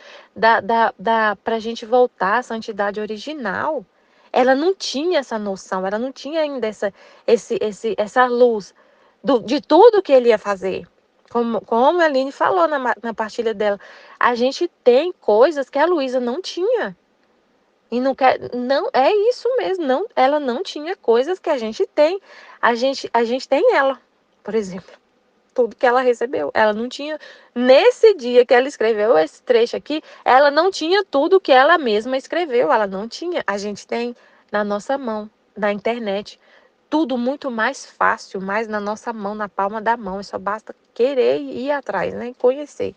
para a gente voltar à santidade original. Ela não tinha essa noção, ela não tinha ainda essa luz de tudo que ele ia fazer. Como a Aline falou na partilha dela, a gente tem coisas que a Luísa não tinha. E não é isso mesmo, não, ela não tinha coisas que a gente tem. A gente tem ela, por exemplo, tudo que ela recebeu. Ela não tinha, nesse dia que ela escreveu esse trecho aqui, ela não tinha tudo que ela mesma escreveu, ela não tinha. A gente tem na nossa mão, na internet, tudo muito mais fácil, mais na nossa mão, na palma da mão, e só basta querer ir atrás, né, conhecer.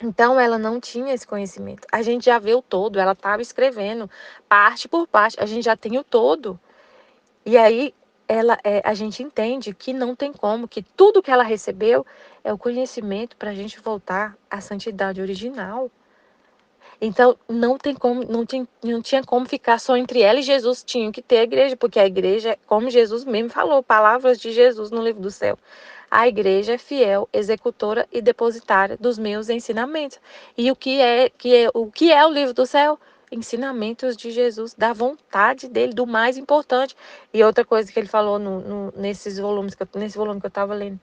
Então, ela não tinha esse conhecimento. A gente já vê o todo, ela estava escrevendo parte por parte, a gente já tem o todo. E aí, a gente entende que não tem como, que tudo que ela recebeu é o conhecimento para a gente voltar à santidade original. Então, não tem como, não tinha como ficar só entre ela e Jesus, tinha que ter a igreja, porque a igreja, como Jesus mesmo falou, palavras de Jesus no livro do céu. A igreja é fiel, executora e depositária dos meus ensinamentos. E o que é o livro do céu? Ensinamentos de Jesus, da vontade dele, do mais importante. E outra coisa que ele falou nesse volume que eu estava lendo.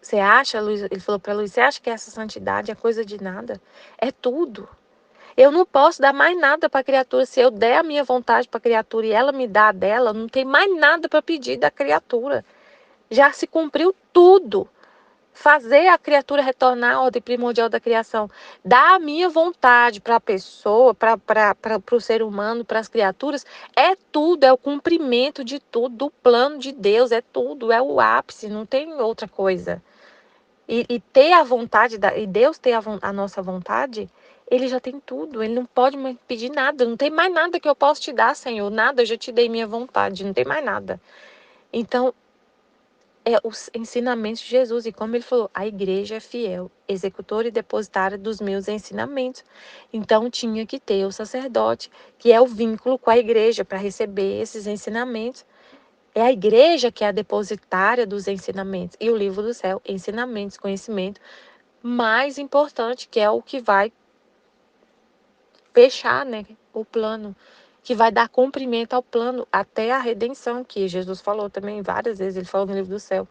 Você acha, Luiz, ele falou para Luiz, você acha que essa santidade é coisa de nada? É tudo. Eu não posso dar mais nada para a criatura. Se eu der a minha vontade para a criatura e ela me dá a dela, não tem mais nada para pedir da criatura. Já se cumpriu tudo. Fazer a criatura retornar à ordem primordial da criação. Dar a minha vontade para a pessoa, para o ser humano, para as criaturas, é tudo, é o cumprimento de tudo, do plano de Deus, é tudo, é o ápice, não tem outra coisa. E ter a vontade, e Deus ter a nossa vontade, ele já tem tudo, ele não pode mais pedir nada, não tem mais nada que eu possa te dar, Senhor, nada, eu já te dei minha vontade, não tem mais nada. Então, é os ensinamentos de Jesus, e como ele falou, a igreja é fiel, executora e depositária dos meus ensinamentos. Então, tinha que ter o sacerdote, que é o vínculo com a igreja, para receber esses ensinamentos. É a igreja que é a depositária dos ensinamentos. E o livro do céu, ensinamentos, conhecimento, mais importante, que é o que vai fechar, né, o plano, que vai dar cumprimento ao plano até a redenção, que Jesus falou também várias vezes, ele falou no livro do céu.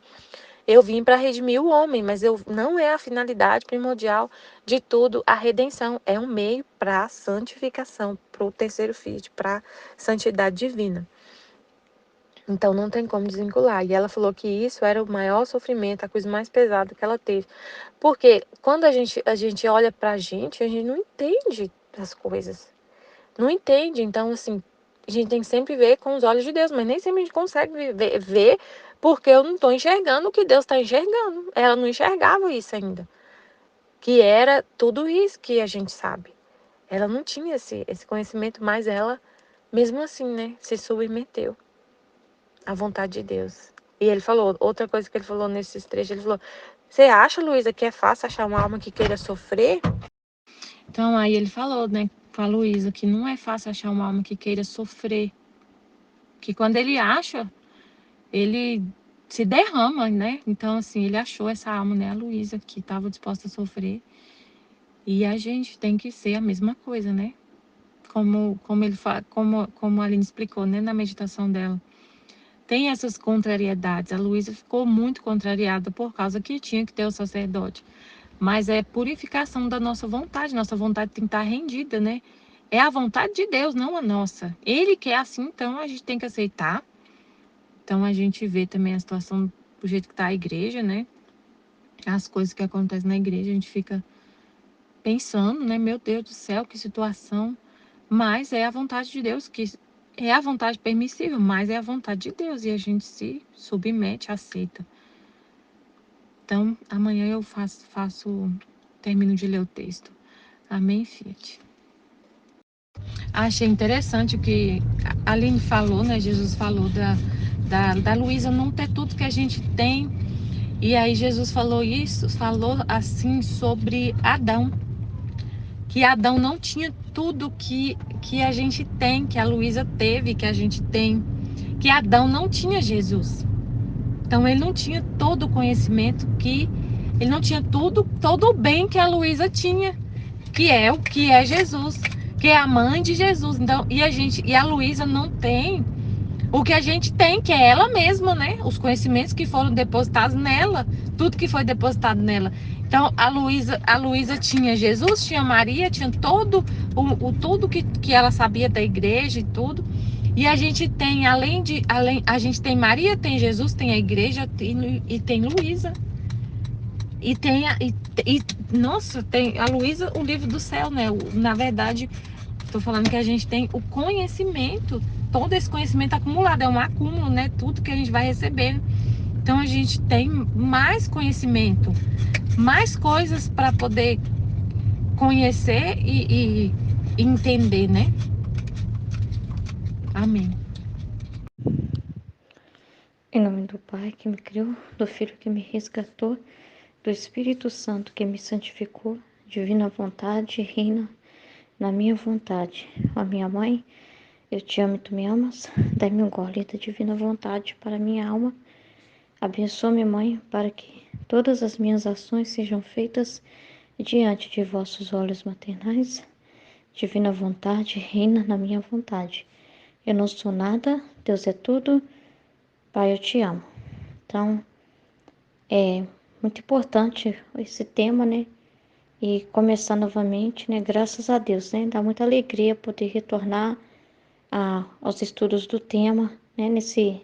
Eu vim para redimir o homem, mas não é a finalidade primordial de tudo. A redenção é um meio para a santificação, para o terceiro fiat, para a santidade divina. Então, não tem como desvincular. E ela falou que isso era o maior sofrimento, a coisa mais pesada que ela teve. Porque quando a gente olha pra gente, a gente não entende as coisas. Não entende. Então, assim, a gente tem que sempre ver com os olhos de Deus. Mas nem sempre a gente consegue ver porque eu não estou enxergando o que Deus está enxergando. Ela não enxergava isso ainda. Que era tudo isso que a gente sabe. Ela não tinha esse conhecimento, mas ela mesmo assim, né, se submeteu à vontade de Deus. E ele falou, outra coisa que ele falou nesses trechos, ele falou: você acha, Luísa, que é fácil achar uma alma que queira sofrer? Então, aí ele falou, né, com a Luísa, que não é fácil achar uma alma que queira sofrer. Que quando ele acha, ele se derrama, né? Então, assim, ele achou essa alma, né, a Luísa, que estava disposta a sofrer. E a gente tem que ser a mesma coisa, né? Como a Aline explicou, né, na meditação dela. Tem essas contrariedades. A Luísa ficou muito contrariada por causa que tinha que ter o sacerdote. Mas é purificação da nossa vontade tem que estar rendida, né? É a vontade de Deus, não a nossa. Ele quer assim, então a gente tem que aceitar. Então a gente vê também a situação do jeito que está a igreja, né? As coisas que acontecem na igreja, a gente fica pensando, né? Meu Deus do céu, que situação. Mas é a vontade de Deus, que é a vontade permissível, mas é a vontade de Deus. E a gente se submete, aceita. Então, amanhã eu termino de ler o texto. Amém, Fiat. Achei interessante o que a Aline falou, né? Jesus falou da Luísa não ter tudo que a gente tem. E aí Jesus falou assim sobre Adão. Que Adão não tinha tudo que a gente tem, que a Luísa teve, que a gente tem. Que Adão não tinha Jesus. Então ele não tinha todo o conhecimento ele não tinha todo o bem que a Luísa tinha, que é Jesus, que é a mãe de Jesus. Então, e a Luísa não tem o que a gente tem, que é ela mesma, né? Os conhecimentos que foram depositados nela, tudo que foi depositado nela. Então, a Luísa tinha Jesus, tinha Maria, tinha tudo que ela sabia da igreja e tudo. E a gente tem, a gente tem Maria, tem Jesus, tem a igreja e tem Luísa. E tem nossa, tem a Luísa, o livro do céu, né? Na verdade, tô falando que a gente tem o conhecimento, todo esse conhecimento acumulado, é um acúmulo, né? Tudo que a gente vai recebendo. Então a gente tem mais conhecimento, mais coisas para poder conhecer e entender, né? Amém. Em nome do Pai que me criou, do Filho que me resgatou, do Espírito Santo que me santificou, divina vontade, reina na minha vontade. Ó minha mãe, eu te amo e tu me amas, dai-me um gole da divina vontade para minha alma. Abençoa-me, mãe, para que todas as minhas ações sejam feitas diante de vossos olhos maternais. Divina vontade, reina na minha vontade. Eu não sou nada, Deus é tudo, Pai, eu te amo. Então, é muito importante esse tema, né? E começar novamente, né? Graças a Deus, né? Dá muita alegria poder retornar aos estudos do tema, né? Nesse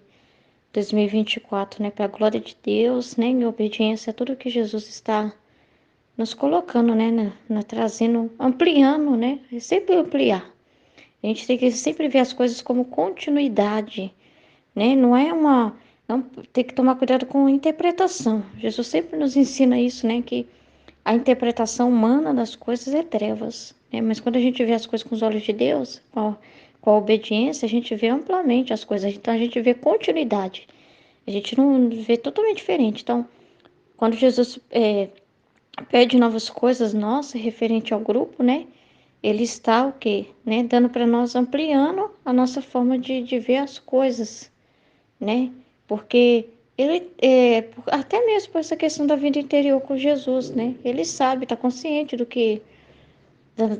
2024, né? Para a glória de Deus, né? Em obediência a tudo que Jesus está nos colocando, né? Trazendo, ampliando, né? É sempre ampliar. A gente tem que sempre ver as coisas como continuidade, né? Não é uma... Não, tem que tomar cuidado com a interpretação. Jesus sempre nos ensina isso, né? Que a interpretação humana das coisas é trevas, né? Mas quando a gente vê as coisas com os olhos de Deus, com a obediência, a gente vê amplamente as coisas. Então a gente vê continuidade. A gente não vê totalmente diferente. Então, quando Jesus pede novas coisas nossas referente ao grupo, né? Ele está o quê? Né? Dando para nós, ampliando a nossa forma de ver as coisas, né? Porque ele, até mesmo por essa questão da vida interior com Jesus, né? Ele sabe, está consciente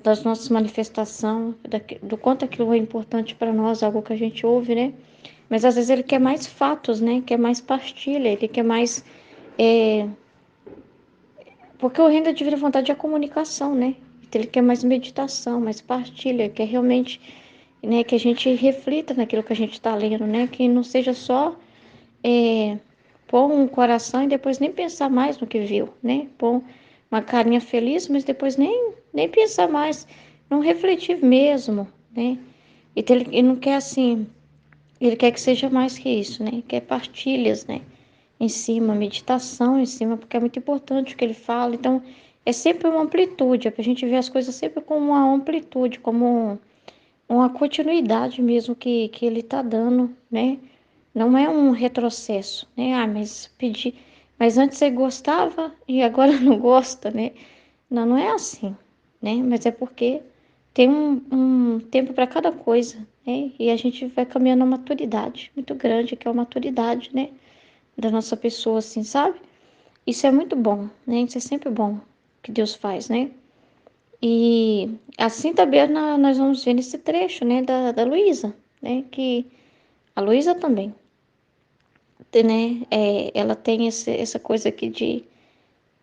das nossas manifestações, do quanto aquilo é importante para nós, algo que a gente ouve, né? Mas às vezes ele quer mais fatos, né? Quer mais partilha, ele quer mais... porque o reino da divina vontade é a comunicação, né? Então ele quer mais meditação, mais partilha, quer realmente, né, que a gente reflita naquilo que a gente está lendo, né? Que não seja só pôr um coração e depois nem pensar mais no que viu, né? Pôr uma carinha feliz, mas depois nem pensar mais, não refletir mesmo, né? Então ele não quer assim, ele quer que seja mais que isso, né? Quer partilhas, né? Em cima, meditação em cima, porque é muito importante o que ele fala. Então, é sempre uma amplitude, é para a gente ver as coisas sempre com uma amplitude, como uma continuidade mesmo que ele está dando, né? Não é um retrocesso, né? Ah, mas antes você gostava e agora não gosta, né? Não, não é assim, né? Mas é porque tem um tempo para cada coisa, né? E a gente vai caminhando a maturidade muito grande, que é a maturidade, né? Da nossa pessoa, assim, sabe? Isso é muito bom, né? Isso é sempre bom que Deus faz, né? E assim também nós vamos ver nesse trecho, né? Da Luísa, né? Que a Luísa também, né? Ela tem essa coisa aqui de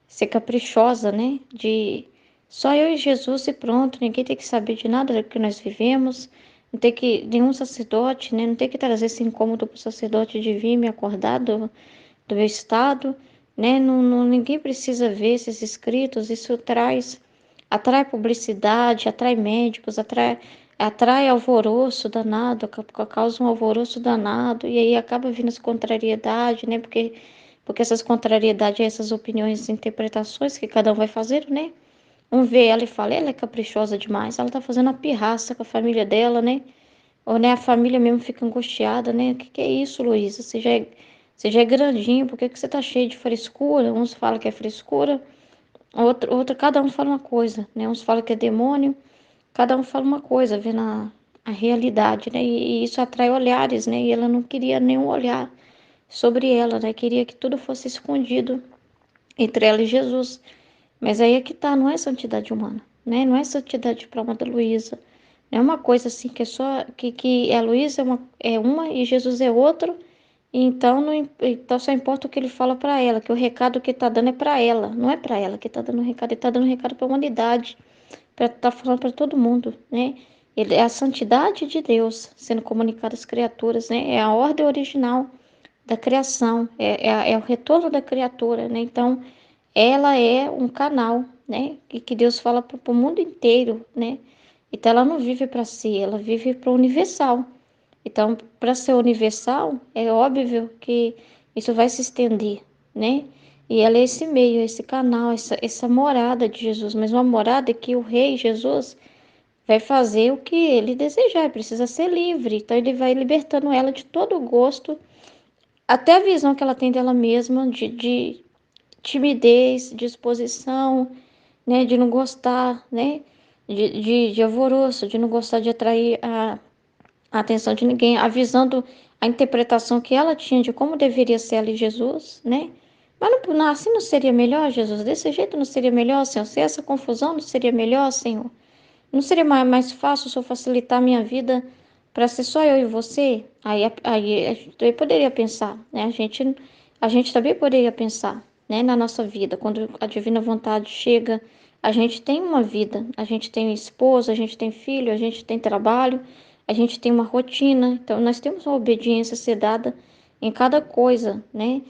ser caprichosa, né? De só eu e Jesus e pronto, ninguém tem que saber de nada do que nós vivemos, não tem que, nenhum sacerdote, né? Não tem que trazer esse incômodo para o sacerdote de vir me acordar do meu estado, né? Ninguém precisa ver esses escritos, isso atrai publicidade, atrai médicos, atrai alvoroço danado, causa um alvoroço danado, e aí acaba vindo as contrariedades, né? Porque essas contrariedades, essas opiniões, interpretações que cada um vai fazer, né? Um vê ela e fala, ela é caprichosa demais, ela tá fazendo uma pirraça com a família dela, né? Ou né, a família mesmo fica angustiada, né? O que é isso, Luísa? Você já é grandinho, por que você tá cheio de frescura? Uns falam que é frescura, cada um fala uma coisa, né? Uns falam que é demônio, cada um fala uma coisa, vendo a realidade, né? E isso atrai olhares, né? E ela não queria nenhum olhar sobre ela, né? Queria que tudo fosse escondido entre ela e Jesus. Mas aí é que tá, não é santidade humana, né? Não é santidade para uma da Luísa. Não é uma coisa assim que é só que a Luísa é uma e Jesus é outro. E então então só importa o que ele fala para ela, que o recado que tá dando é para ela, não é para ela que tá dando o recado, ele tá dando o recado para a humanidade, para tá falando para todo mundo, né? Ele é a santidade de Deus sendo comunicada às criaturas, né? É a ordem original da criação, é o retorno da criatura, né? Então, ela é um canal, né? Que Deus fala para o mundo inteiro, né? Então, ela não vive para si, ela vive para o universal. Então, para ser universal, é óbvio que isso vai se estender, né? E ela é esse meio, esse canal, essa morada de Jesus, mas uma morada que o Rei Jesus vai fazer o que ele desejar, precisa ser livre. Então, ele vai libertando ela de todo o gosto, até a visão que ela tem dela mesma, de timidez, disposição, né? De não gostar, né? De alvoroço, de não gostar de atrair a atenção de ninguém, avisando a interpretação que ela tinha de como deveria ser ali Jesus, né? Mas assim não seria melhor, Jesus? Desse jeito não seria melhor, Senhor? Se essa confusão não seria melhor, Senhor? Não seria mais fácil se eu facilitar a minha vida para ser só eu e você? Aí a gente também poderia pensar, né? A gente também poderia pensar, né? Na nossa vida, quando a divina vontade chega, a gente tem uma vida, a gente tem esposa, a gente tem filho, a gente tem trabalho, a gente tem uma rotina, então nós temos uma obediência a ser dada em cada coisa, né?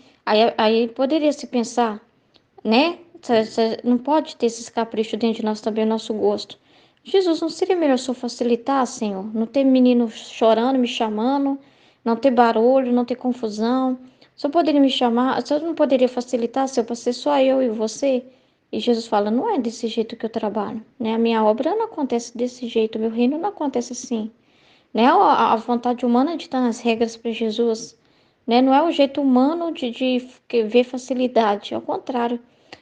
Aí poderia se pensar, né? Não pode ter esses caprichos dentro de nós também, o nosso gosto. Jesus, não seria melhor se eu facilitar, Senhor? Não ter menino chorando, me chamando, não ter barulho, não ter confusão. Só poderia me chamar, só não poderia facilitar, Senhor, para ser só eu e você? E Jesus fala, não é desse jeito que eu trabalho, né? A minha obra não acontece desse jeito, o meu reino não acontece assim, né? A vontade humana de estar nas regras para Jesus, né? Não é o jeito humano de ver facilidade, ao contrário.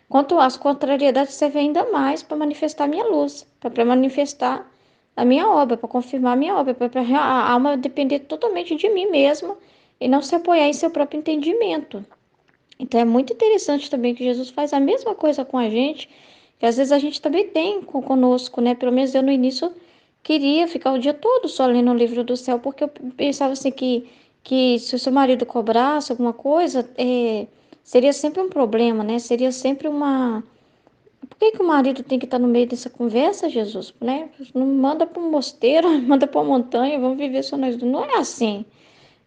Quanto às contrariedades, serve ainda mais para manifestar a minha luz, para manifestar a minha obra, para confirmar a minha obra, para a alma depender totalmente de mim mesma e não se apoiar em seu próprio entendimento. Então é muito interessante também que Jesus faz a mesma coisa com a gente, que às vezes a gente também tem conosco, né? Pelo menos eu no início queria ficar o dia todo só lendo o livro do céu, porque eu pensava assim que se o seu marido cobrasse alguma coisa, seria sempre um problema, né? Seria sempre uma. Por que o marido tem que estar no meio dessa conversa, Jesus? Né? Não manda para um mosteiro, manda para uma montanha, vamos viver só nós dois. Não é assim,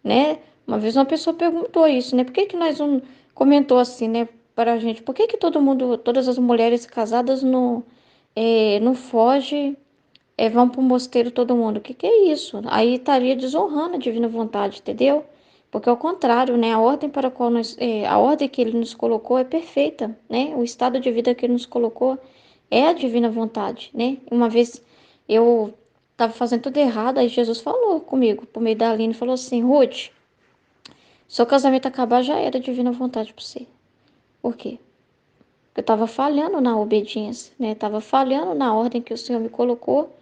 né? Uma vez uma pessoa perguntou isso, né? Por que nós não comentou assim, né? Para a gente, por que todo mundo, todas as mulheres casadas não foge, vão para o mosteiro todo mundo? O que é isso? Aí estaria desonrando a divina vontade, entendeu? Porque ao contrário, né? A ordem para a qual a ordem que ele nos colocou é perfeita, né? O estado de vida que ele nos colocou é a divina vontade, né? Uma vez eu estava fazendo tudo errado. Aí Jesus falou comigo, por meio da Aline, falou assim: Ruth, seu casamento acabar já era divina vontade para você. Por quê? Porque eu estava falhando na obediência, né? Estava falhando na ordem que o Senhor me colocou,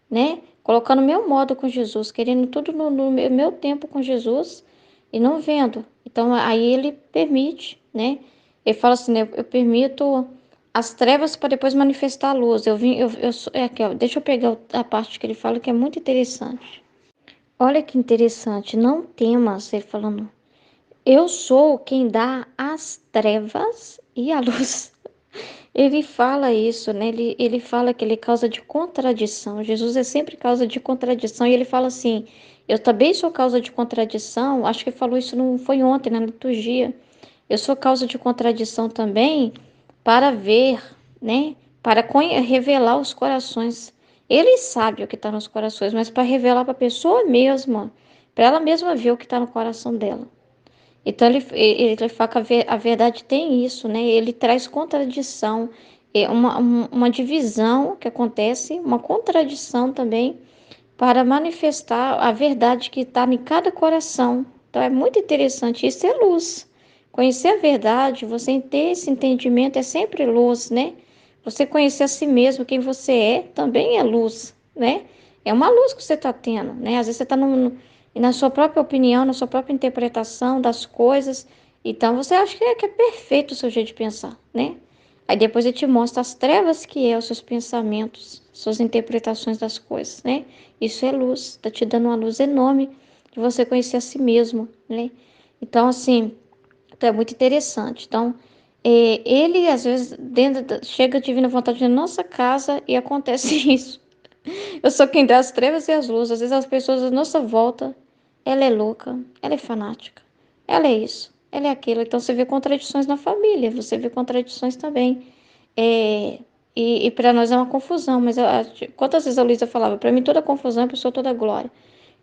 né? Colocando meu modo com Jesus, querendo tudo no meu tempo com Jesus e não vendo. Então, aí ele permite, né? Ele fala assim, né? Eu permito as trevas para depois manifestar a luz. Aqui, ó, deixa eu pegar a parte que ele fala que é muito interessante. Olha que interessante, não temas, ele falando, eu sou quem dá as trevas e a luz. Ele fala isso, né? Ele fala que ele é causa de contradição. Jesus é sempre causa de contradição. E ele fala assim: eu também sou causa de contradição. Acho que falou isso, não foi ontem na liturgia. Eu sou causa de contradição também para ver, né? Para revelar os corações. Ele sabe o que está nos corações, mas para revelar para a pessoa mesma, para ela mesma ver o que está no coração dela. Então ele fala que a verdade tem isso, né? Ele traz contradição, é uma divisão que acontece, uma contradição também para manifestar a verdade que está em cada coração. Então é muito interessante, isso é luz. Conhecer a verdade, você ter esse entendimento é sempre luz, né? Você conhecer a si mesmo, quem você é, também é luz, né? É uma luz que você está tendo, né? Às vezes você está na sua própria opinião, na sua própria interpretação das coisas, então você acha que é perfeito o seu jeito de pensar, né? Aí depois ele te mostra as trevas que é os seus pensamentos, suas interpretações das coisas, né? Isso é luz, está te dando uma luz enorme de você conhecer a si mesmo, né? Então, assim, então é muito interessante. Então, ele, às vezes, chega a divina vontade na nossa casa e acontece isso. Eu sou quem dá as trevas e as luzes. Às vezes, as pessoas à nossa volta, ela é louca, ela é fanática, ela é isso, ela é aquilo. Então, você vê contradições na família, você vê contradições também. É, e para nós é uma confusão, mas quantas vezes a Luísa falava, para mim toda confusão é pessoa toda glória.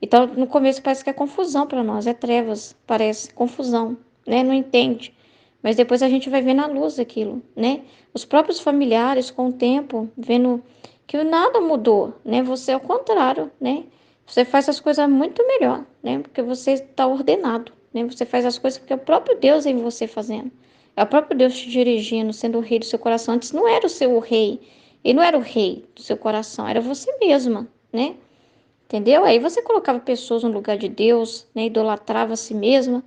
Então, no começo parece que é confusão para nós, é trevas, parece confusão, né? Não entende. Mas depois a gente vai ver na luz aquilo, né? Os próprios familiares, com o tempo, vendo que nada mudou, né? Você é o contrário, né? Você faz as coisas muito melhor, né? Porque você está ordenado, né? Você faz as coisas porque é o próprio Deus em você fazendo. É o próprio Deus te dirigindo, sendo o rei do seu coração. Antes não era o seu rei, ele não era o rei do seu coração, era você mesma, né? Entendeu? Aí você colocava pessoas no lugar de Deus, né? Idolatrava a si mesma.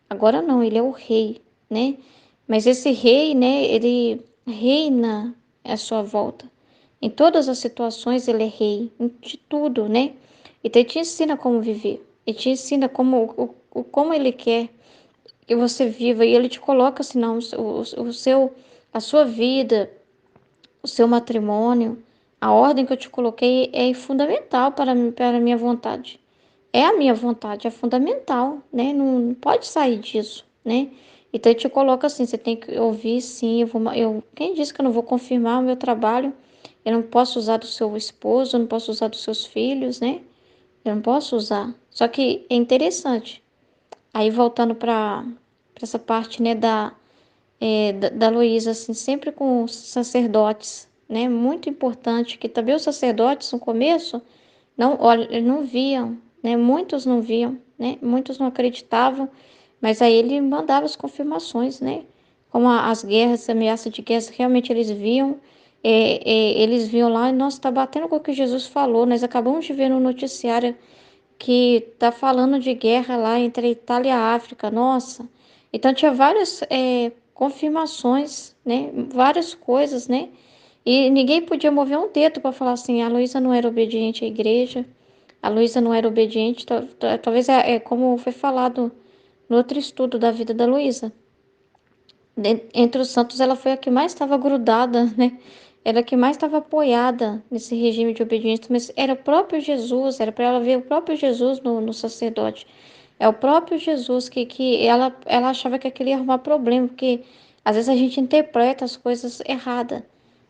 Agora não, ele é o rei, né? Mas esse rei, né? Ele reina à sua volta. Em todas as situações ele é rei, de tudo, né? Então ele te ensina como viver. Ele te ensina como ele quer que você viva. E ele te coloca, assim, não, a sua vida, o seu matrimônio, a ordem que eu te coloquei é fundamental para a minha vontade. É a minha vontade, é fundamental, né? Não pode sair disso, né? Então, ele te coloca assim, você tem que ouvir, sim, quem disse que eu não vou confirmar o meu trabalho? Eu não posso usar do seu esposo, eu não posso usar dos seus filhos, né? Eu não posso usar. Só que é interessante. Aí, voltando para essa parte, né, da Luísa, assim, sempre com os sacerdotes, né? Muito importante, que também os sacerdotes, no começo, não, olha, não viam, né? Muitos não viam, né? Muitos não acreditavam, mas aí ele mandava as confirmações, né? Como as guerras, a ameaça de guerras, realmente eles viam, eles viam lá, e nossa, está batendo com o que Jesus falou. Nós acabamos de ver no noticiário que está falando de guerra lá entre a Itália e a África, nossa. Então tinha várias confirmações, né? Várias coisas, né? E ninguém podia mover um dedo para falar assim, a Luísa não era obediente à igreja, a Luísa não era obediente, talvez é como foi falado no outro estudo da vida da Luísa. Entre os santos, ela foi a que mais estava grudada, né? Era a que mais estava apoiada nesse regime de obediência, mas era o próprio Jesus, era para ela ver o próprio Jesus no sacerdote. É o próprio Jesus que ela achava que aquilo ia arrumar problema, porque às vezes a gente interpreta as coisas erradas.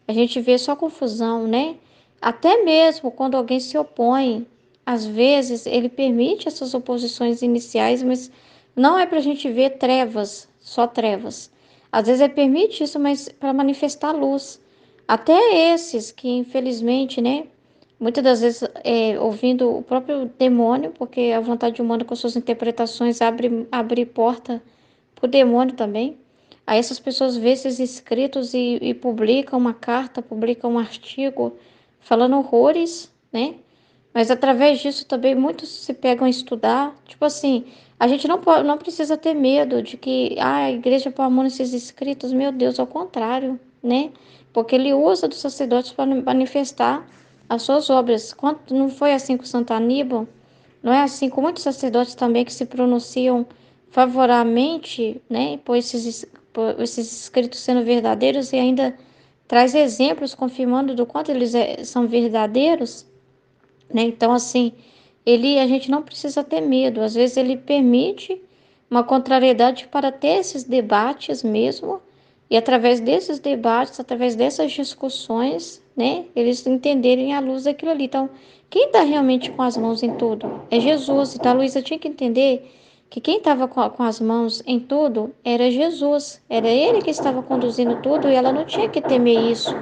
A gente vê só confusão, né? Até mesmo quando alguém se opõe, às vezes ele permite essas oposições iniciais, mas não é para a gente ver trevas, só trevas. Às vezes ele permite isso, mas para manifestar luz. Até esses que, infelizmente, né, muitas das vezes ouvindo o próprio demônio, porque a vontade humana com suas interpretações abre porta para o demônio também. Aí essas pessoas vêem esses escritos e publicam uma carta, publicam um artigo falando horrores, né? Mas através disso também muitos se pegam a estudar. Tipo assim, a gente não precisa ter medo de que a igreja põe a mão nesses escritos. Meu Deus, ao contrário, né? Porque ele usa dos sacerdotes para manifestar as suas obras. Quanto, não foi assim com Santo Aníbal? Não é assim com muitos sacerdotes também que se pronunciam favoravelmente, né? Por esses escritos sendo verdadeiros e ainda traz exemplos confirmando do quanto eles são verdadeiros, né? Então, assim, a gente não precisa ter medo. Às vezes ele permite uma contrariedade para ter esses debates mesmo, e através desses debates, através dessas discussões, né, eles entenderem à luz daquilo ali. Então, quem está realmente com as mãos em tudo é Jesus. Então, a Luísa tinha que entender que quem estava com as mãos em tudo era Jesus. Era ele que estava conduzindo tudo e ela não tinha que temer isso.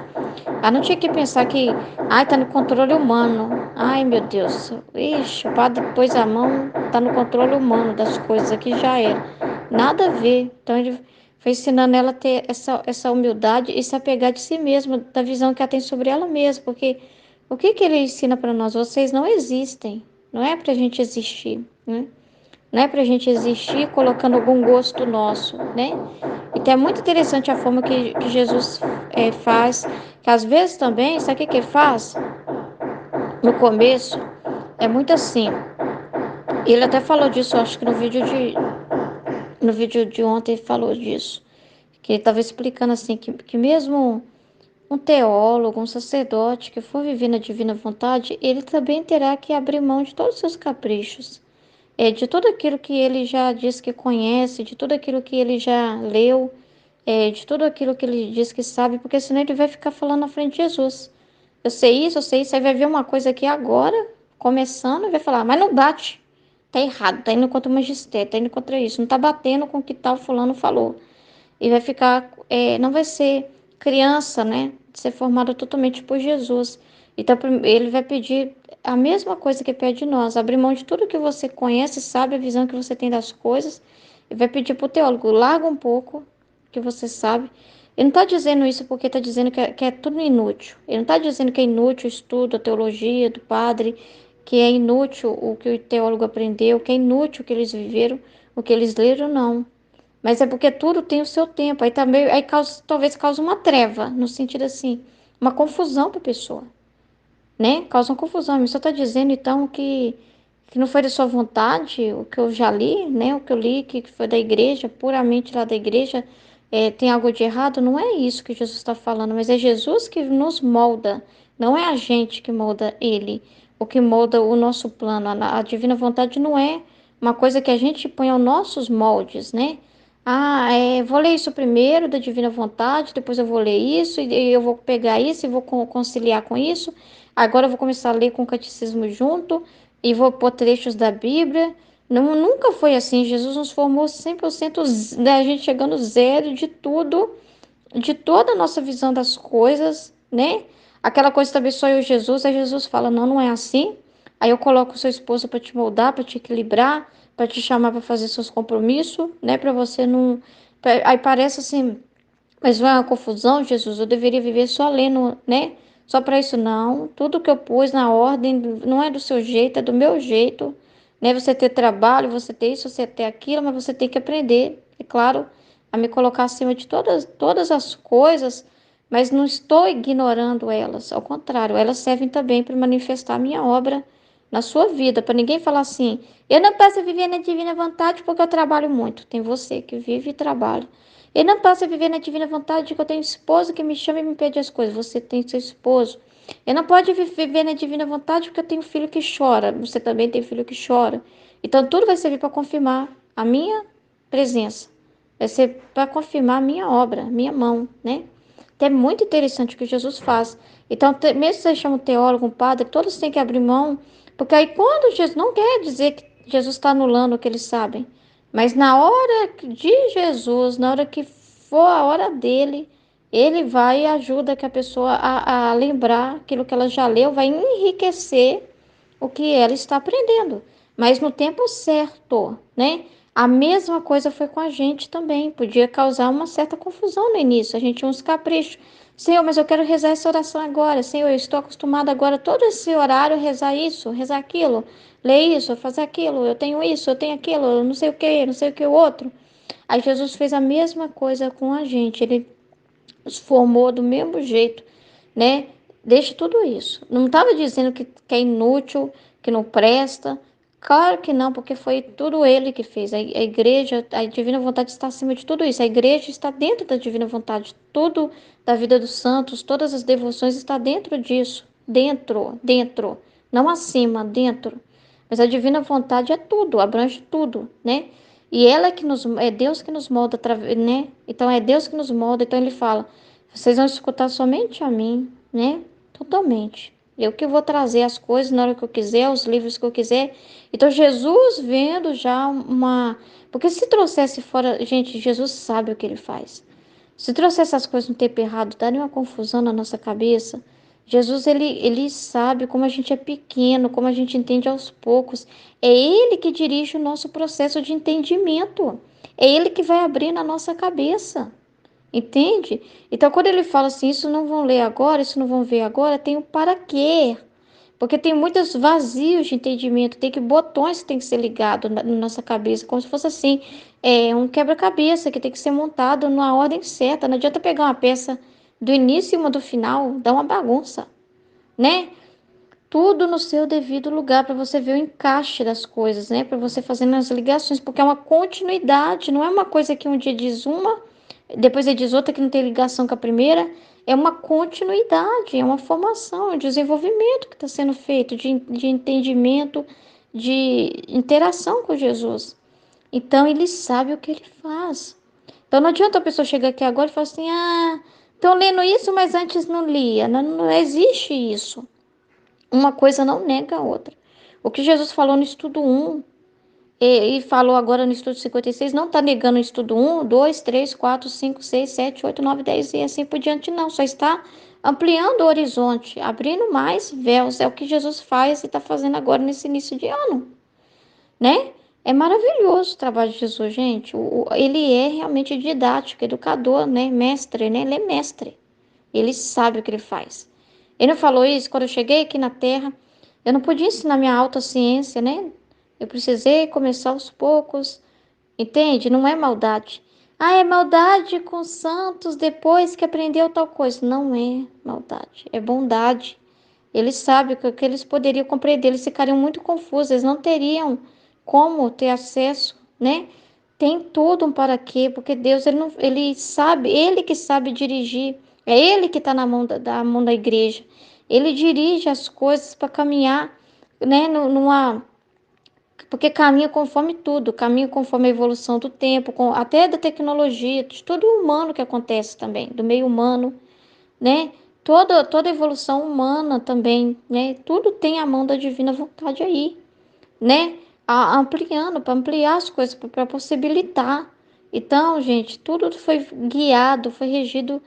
Ela não tinha que pensar que, ai, tá no controle humano. Ai, meu Deus. Ixi, o padre pôs a mão, tá no controle humano das coisas aqui, já era. Nada a ver. Então, ele foi ensinando ela a ter essa humildade e se apegar de si mesma, da visão que ela tem sobre ela mesma. Porque o que que ele ensina para nós? Vocês não existem. Não é pra gente existir, né? Não é pra gente existir colocando algum gosto nosso, né? Então é muito interessante a forma que Jesus faz, que às vezes também, sabe o que ele faz? No começo, é muito assim. Ele até falou disso, acho que no vídeo de ontem ele falou disso. Que ele estava explicando assim, que mesmo um teólogo, um sacerdote que for viver na divina vontade, ele também terá que abrir mão de todos os seus caprichos. De tudo aquilo que ele já disse que conhece, de tudo aquilo que ele já leu, de tudo aquilo que ele diz que sabe, porque senão ele vai ficar falando na frente de Jesus. Eu sei isso, aí vai ver uma coisa aqui agora, começando, e vai falar, mas não bate, tá errado, tá indo contra o magistério, tá indo contra isso, não tá batendo com o que tal fulano falou. E vai ficar, não vai ser criança, né, de ser formado totalmente por Jesus. Então, ele vai pedir a mesma coisa que pede de nós, abrir mão de tudo que você conhece, sabe, a visão que você tem das coisas, e vai pedir para o teólogo, larga um pouco que você sabe. Ele não está dizendo isso porque está dizendo que é tudo inútil. Ele não está dizendo que é inútil o estudo, a teologia do padre, que é inútil o que o teólogo aprendeu, que é inútil o que eles viveram, o que eles leram, não. Mas é porque tudo tem o seu tempo. Aí também, talvez cause uma treva, no sentido assim, uma confusão para a pessoa, né? Causa uma confusão. Mas só está dizendo, então, que não foi da sua vontade, o que eu já li, né? O que eu li, que foi da igreja, puramente lá da igreja, tem algo de errado. Não é isso que Jesus está falando, mas é Jesus que nos molda. Não é a gente que molda ele, o que molda o nosso plano. A divina vontade não é uma coisa que a gente põe aos nossos moldes, né? Ah, vou ler isso primeiro, da divina vontade, depois eu vou ler isso, e eu vou pegar isso e vou conciliar com isso. Agora eu vou começar a ler com o catecismo junto e vou pôr trechos da Bíblia. Não, nunca foi assim. Jesus nos formou 100%, né, a gente chegando zero de tudo, de toda a nossa visão das coisas, né? Aquela coisa também só eu e Jesus, aí Jesus fala, não, não é assim. Aí eu coloco o seu esposo para te moldar, para te equilibrar, para te chamar para fazer seus compromissos, né? Para você não... Aí parece assim, mas vai uma confusão, Jesus, eu deveria viver só lendo, né? Só para isso, não. Tudo que eu pus na ordem não é do seu jeito, é do meu jeito, né? Você ter trabalho, você ter isso, você ter aquilo, mas você tem que aprender, é claro, a me colocar acima de todas as coisas, mas não estou ignorando elas, ao contrário, elas servem também para manifestar a minha obra na sua vida, para ninguém falar assim, eu não posso viver na divina vontade porque eu trabalho muito. Tem você que vive e trabalha. Eu não posso viver na divina vontade de que eu tenho esposo que me chama e me pede as coisas. Você tem seu esposo. Eu não posso viver na divina vontade porque eu tenho filho que chora. Você também tem filho que chora. Então tudo vai servir para confirmar a minha presença. Vai ser para confirmar a minha obra, a minha mão, né? Então é muito interessante o que Jesus faz. Então, mesmo que você chama um teólogo, um padre, todos têm que abrir mão, porque aí quando Jesus, não quer dizer que Jesus está anulando o que eles sabem, mas na hora de Jesus, na hora que for a hora dele, Ele vai e ajuda que a pessoa a lembrar aquilo que ela já leu, vai enriquecer o que ela está aprendendo, mas no tempo certo, né? A mesma coisa foi com a gente também, podia causar uma certa confusão no início, a gente tinha uns caprichos. Senhor, mas eu quero rezar essa oração agora. Senhor, eu estou acostumado agora todo esse horário a rezar isso, rezar aquilo, ler isso, fazer aquilo, eu tenho isso, eu tenho aquilo, eu não sei o que, não sei o que o outro. Aí Jesus fez a mesma coisa com a gente, ele nos formou do mesmo jeito, né? Deixa tudo isso. Não estava dizendo que é inútil, que não presta. Claro que não, porque foi tudo ele que fez. A igreja, a divina vontade está acima de tudo isso. A igreja está dentro da divina vontade. Tudo da vida dos santos, todas as devoções está dentro disso. Dentro. Não acima, dentro. Mas a divina vontade é tudo, abrange tudo, né? E ela é que nos, é Deus que nos molda, né? Então é Deus que nos molda. Então ele fala: vocês vão escutar somente a mim, né? Totalmente. Eu que vou trazer as coisas na hora que eu quiser, os livros que eu quiser. Então, Jesus vendo já uma. Porque se trouxesse fora. Gente, Jesus sabe o que ele faz. Se trouxesse essas coisas no tempo errado, daria uma confusão na nossa cabeça. Jesus, ele sabe como a gente é pequeno, como a gente entende aos poucos. É Ele que dirige o nosso processo de entendimento. É Ele que vai abrir na nossa cabeça. Entende? Então, quando ele fala assim, isso não vão ler agora, isso não vão ver agora, tem o para quê? Porque tem muitos vazios de entendimento, tem que botões que tem que ser ligados na nossa cabeça, como se fosse assim, um quebra-cabeça que tem que ser montado na ordem certa. Não adianta pegar uma peça do início e uma do final, dá uma bagunça, né? Tudo no seu devido lugar para você ver o encaixe das coisas, né? Para você fazendo as ligações, porque é uma continuidade, não é uma coisa que um dia diz uma, depois ele diz outra que não tem ligação com a primeira. É uma continuidade, é uma formação, é um desenvolvimento que está sendo feito de entendimento, de interação com Jesus. Então ele sabe o que ele faz. Então não adianta a pessoa chegar aqui agora e falar assim: ah, estão lendo isso, mas antes não lia. Não, não existe isso. Uma coisa não nega a outra. O que Jesus falou no estudo 1 e falou agora no estudo 56 não está negando o estudo 1, 2, 3, 4, 5, 6, 7, 8, 9, 10 e assim por diante, não. Só está ampliando o horizonte, abrindo mais véus. É o que Jesus faz e está fazendo agora nesse início de ano, né? É maravilhoso o trabalho de Jesus, gente. Ele é realmente didático, educador, né? Mestre, né? Ele é mestre. Ele sabe o que ele faz. Ele não falou isso quando eu cheguei aqui na Terra. Eu não podia ensinar minha autociência, né? Eu precisei começar aos poucos, entende? Não é maldade. Ah, é maldade com santos depois que aprendeu tal coisa. Não é maldade, é bondade. Eles sabem que eles poderiam compreender, eles ficariam muito confusos, eles não teriam como ter acesso, né? Tem tudo um para quê, porque Deus, ele, não, ele sabe, ele que sabe dirigir, é ele que está na mão da mão da igreja. Ele dirige as coisas para caminhar, né? Porque caminha conforme tudo, caminha conforme a evolução do tempo, até da tecnologia, de tudo humano que acontece também, do meio humano, né? Toda evolução humana também, né? Tudo tem a mão da divina vontade aí, né? Ampliando, para ampliar as coisas, para possibilitar. Então, gente, tudo foi guiado, foi regido.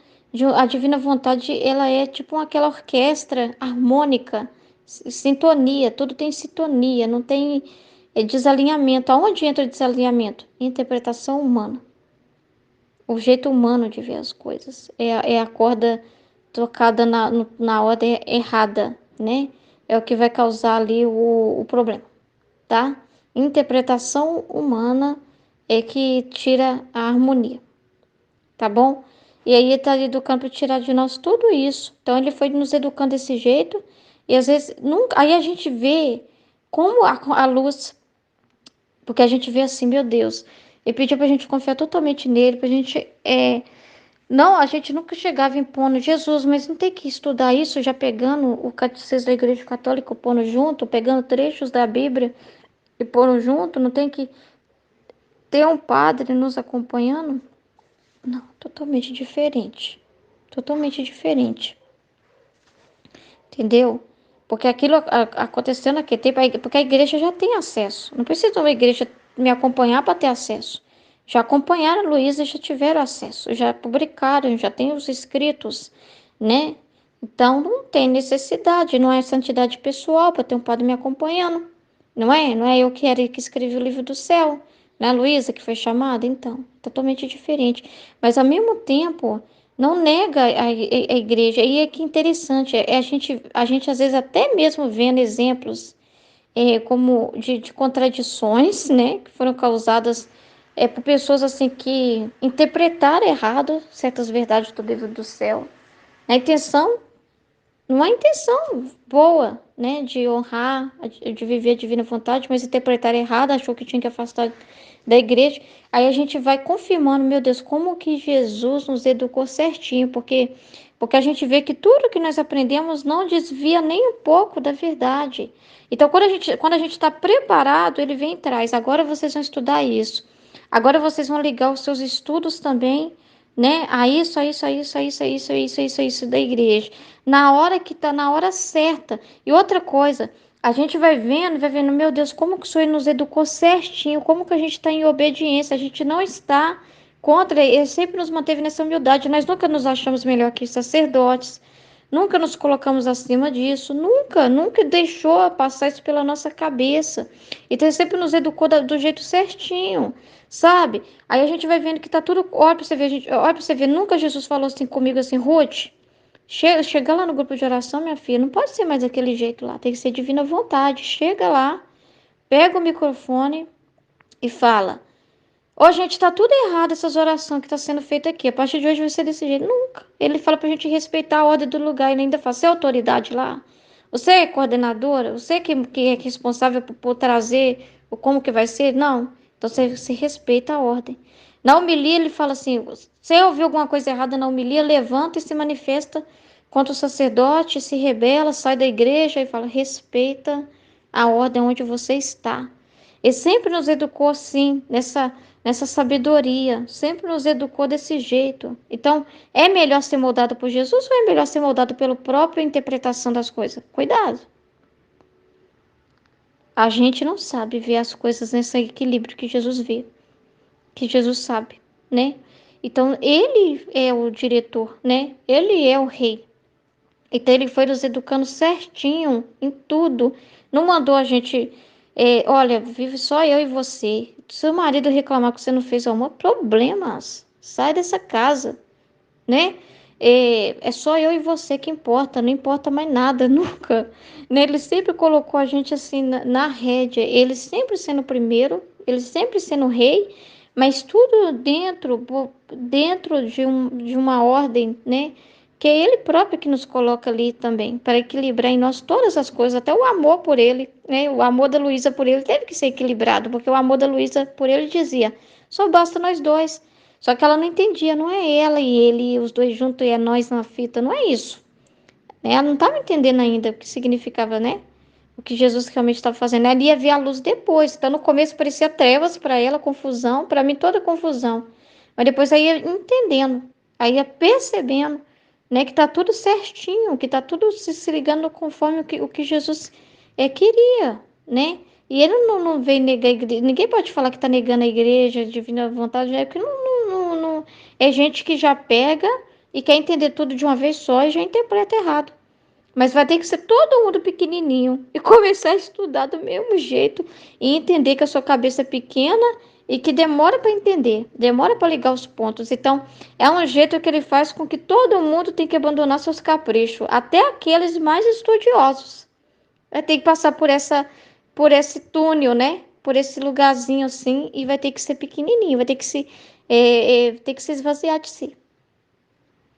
A divina vontade, ela é tipo aquela orquestra harmônica, sintonia, tudo tem sintonia, não tem desalinhamento. Aonde entra o desalinhamento? Interpretação humana. O jeito humano de ver as coisas. É a corda tocada na ordem errada, né? É o que vai causar ali o problema, tá? Interpretação humana é que tira a harmonia, tá bom? E aí ele está educando para tirar de nós tudo isso. Então ele foi nos educando desse jeito e às vezes nunca. Aí a gente vê como a luz, porque a gente vê assim, meu Deus. Ele pediu para a gente confiar totalmente nele, para a gente não, a gente nunca chegava impondo Jesus, mas não tem que estudar isso já pegando o catecismo da Igreja Católica, pondo junto, pegando trechos da Bíblia e pondo junto, não tem que ter um padre nos acompanhando? Não, totalmente diferente. Totalmente diferente. Entendeu? Porque aquilo aconteceu naquele tempo, porque a igreja já tem acesso. Não precisa uma igreja me acompanhar para ter acesso. já acompanharam a Luísa, já tiveram acesso, já publicaram, já tem os escritos, né? Então não tem necessidade, não é santidade pessoal para ter um padre me acompanhando, não é? Não é eu que era que escrevi o livro do céu, não é a Luísa que foi chamada, então, totalmente diferente. Mas ao mesmo tempo, não nega a igreja, e é que interessante, a gente às vezes até mesmo vendo exemplos como de contradições, né, que foram causadas por pessoas assim que interpretaram errado certas verdades do livro do céu. A intenção, não é intenção boa, né, de honrar, de viver a divina vontade, mas interpretar errado, achou que tinha que afastar da igreja. Aí a gente vai confirmando, meu Deus, como que Jesus nos educou certinho, porque a gente vê que tudo que nós aprendemos não desvia nem um pouco da verdade. Então, quando a gente está preparado, ele vem e traz. Agora vocês vão estudar isso. Agora vocês vão ligar os seus estudos também, né? A isso da igreja. Na hora que tá na hora certa. E outra coisa, a gente vai vendo, meu Deus, como que o Senhor nos educou certinho, como que a gente está em obediência, a gente não está contra, ele sempre nos manteve nessa humildade, nós nunca nos achamos melhor que sacerdotes, nunca nos colocamos acima disso, nunca deixou passar isso pela nossa cabeça. Então ele sempre nos educou do jeito certinho, sabe? Aí a gente vai vendo que tá tudo, olha pra você ver, olha pra você ver, nunca Jesus falou assim comigo assim, Ruth, chega lá no grupo de oração, minha filha, não pode ser mais daquele jeito lá, tem que ser divina vontade. Chega lá, pega o microfone e fala: Ô, gente, tá tudo errado essas orações que tá sendo feita aqui. A partir de hoje vai ser desse jeito. Nunca. Ele fala pra gente respeitar a ordem do lugar. Ele ainda fala: você é autoridade lá? Você é coordenadora? Você que é responsável por trazer o como que vai ser? Não. Então você respeita a ordem. Na homilia, ele fala assim: você ouviu alguma coisa errada na homilia, levanta e se manifesta contra o sacerdote, se rebela, sai da igreja e fala: respeita a ordem onde você está. Ele sempre nos educou assim, nessa sabedoria, sempre nos educou desse jeito. Então, é melhor ser moldado por Jesus ou é melhor ser moldado pela própria interpretação das coisas? Cuidado. A gente não sabe ver as coisas nesse equilíbrio que Jesus vê, que Jesus sabe, né? Então, ele é o diretor, né? Ele é o rei. Então, ele foi nos educando certinho em tudo. Não mandou a gente, olha, vive só eu e você. Se seu marido reclamar que você não fez almoço, problemas. Sai dessa casa, né? É só eu e você que importa, não importa mais nada, nunca. Né? Ele sempre colocou a gente assim na rédea, ele sempre sendo o primeiro, ele sempre sendo o rei, mas tudo dentro de uma ordem, né? Que é ele próprio que nos coloca ali também, para equilibrar em nós todas as coisas, até o amor por ele, né? O amor da Luísa por ele teve que ser equilibrado, porque o amor da Luísa por ele dizia: só basta nós dois. Só que ela não entendia, não é ela e ele, os dois juntos e é nós na fita, não é isso. Ela não estava entendendo ainda o que significava, né? O que Jesus realmente estava fazendo. Ela ia ver a luz depois. Então, no começo parecia trevas para ela, confusão, para mim toda confusão. Mas depois aí ia entendendo, aí ia percebendo, né, que tá tudo certinho, que tá tudo se ligando conforme o que Jesus queria, né? E ele não veio negar a igreja. Ninguém pode falar que está negando a igreja, a divina vontade, porque não. É gente que já pega e quer entender tudo de uma vez só e já interpreta errado. Mas vai ter que ser todo mundo pequenininho e começar a estudar do mesmo jeito e entender que a sua cabeça é pequena e que demora para entender, demora para ligar os pontos. Então, é um jeito que ele faz com que todo mundo tenha que abandonar seus caprichos, até aqueles mais estudiosos. Vai ter que passar por esse túnel, né? Por esse lugarzinho assim e vai ter que ser pequenininho, vai ter que se esvaziar de si.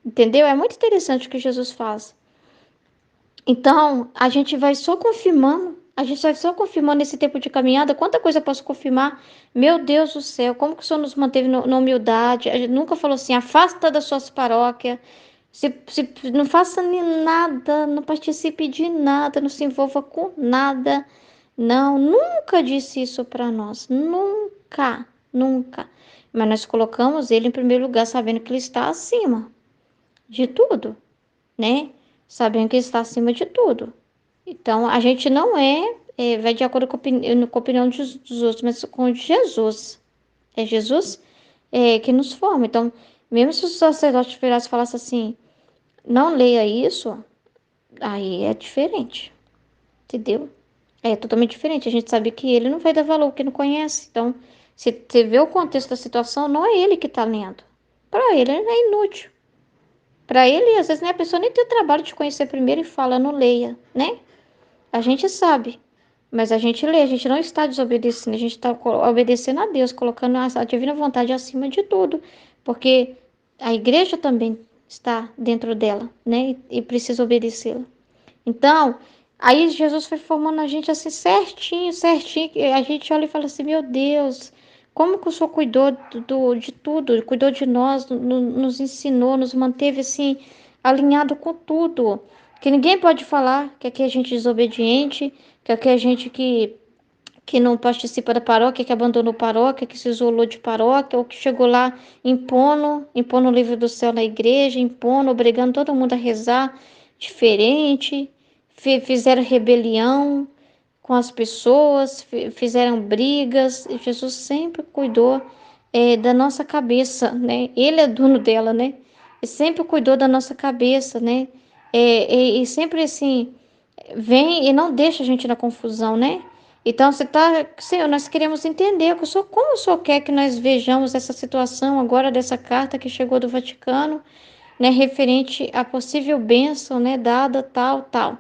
Entendeu? É muito interessante o que Jesus faz. Então, a gente vai só confirmando esse tempo de caminhada. Quanta coisa eu posso confirmar? Meu Deus do céu, como que o Senhor nos manteve na humildade? A gente nunca falou assim, afasta das suas paróquias, não faça nem nada, não participe de nada, não se envolva com nada. Não, nunca disse isso para nós. Nunca, nunca. Mas nós colocamos ele em primeiro lugar, sabendo que ele está acima de tudo, né? Sabendo que ele está acima de tudo. Então, a gente não vai de acordo com a opinião dos outros, mas com Jesus. É Jesus que nos forma. Então, mesmo se o sacerdote virasse e falasse assim, não leia isso, aí é diferente, entendeu? É totalmente diferente. A gente sabe que ele não vai dar valor que não conhece. Então, se você vê o contexto da situação, não é ele que está lendo. Para ele é inútil. Para ele, às vezes, né, a pessoa nem tem o trabalho de conhecer primeiro e fala, não leia, né? A gente sabe, mas a gente lê, a gente não está desobedecendo, a gente está obedecendo a Deus, colocando a divina vontade acima de tudo, porque a igreja também está dentro dela, né? E precisa obedecê-la. Então, aí Jesus foi formando a gente assim certinho, certinho. E a gente olha e fala assim, meu Deus, como que o Senhor cuidou de tudo, cuidou de nós, nos ensinou, nos manteve assim, alinhado com tudo. Que ninguém pode falar que aqui a gente é desobediente, que aqui a gente que não participa da paróquia, que abandonou paróquia, que se isolou de paróquia, ou que chegou lá impondo o livro do céu na igreja, impondo, obrigando todo mundo a rezar diferente, fizeram rebelião com as pessoas, fizeram brigas, e Jesus sempre cuidou da nossa cabeça, né? Ele é dono dela, né? E sempre cuidou da nossa cabeça, né? E sempre assim vem e não deixa a gente na confusão, né? Então, Senhor, nós queremos entender como o Senhor quer que nós vejamos essa situação agora dessa carta que chegou do Vaticano, né, referente à possível bênção, né, dada tal, tal.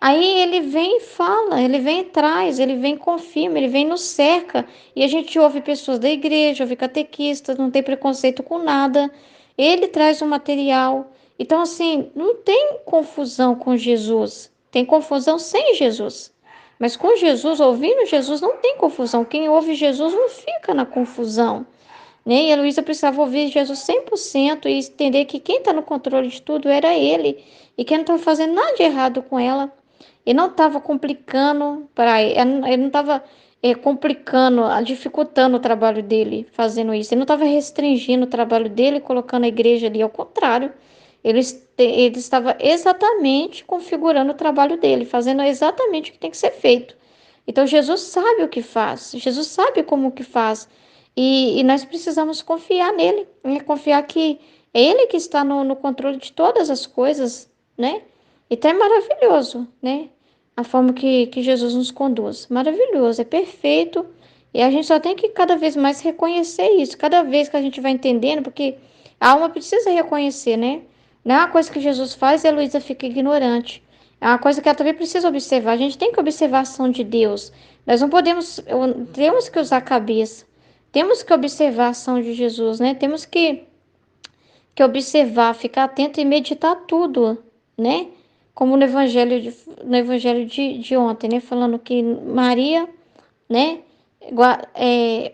Aí ele vem e fala, ele vem e traz, ele vem e confirma, ele vem e nos cerca. E a gente ouve pessoas da igreja, ouve catequistas, não tem preconceito com nada. Ele traz o material. Então, assim, não tem confusão com Jesus. Tem confusão sem Jesus. Mas com Jesus, ouvindo Jesus, não tem confusão. Quem ouve Jesus não fica na confusão, né? E a Luísa precisava ouvir Jesus 100% e entender que quem está no controle de tudo era ele. E que não estava fazendo nada de errado com ela. Ele não estava complicando para ele não estava complicando, dificultando o trabalho dele fazendo isso. Ele não estava restringindo o trabalho dele, colocando a igreja ali. Ao contrário, ele estava exatamente configurando o trabalho dele, fazendo exatamente o que tem que ser feito. Então, Jesus sabe o que faz, Jesus sabe como que faz. E nós precisamos confiar nele, né? Confiar que é ele que está no controle de todas as coisas, né? Então é maravilhoso, né? A forma que Jesus nos conduz. Maravilhoso, é perfeito. E a gente só tem que cada vez mais reconhecer isso. Cada vez que a gente vai entendendo, porque a alma precisa reconhecer, né? Não é uma coisa que Jesus faz e a Luísa fica ignorante. É uma coisa que ela também precisa observar. A gente tem que observar a ação de Deus. Nós não podemos, temos que usar a cabeça. Temos que observar a ação de Jesus, né? Temos que observar, ficar atento e meditar tudo, né? Como no evangelho de ontem, né? Falando que Maria, né?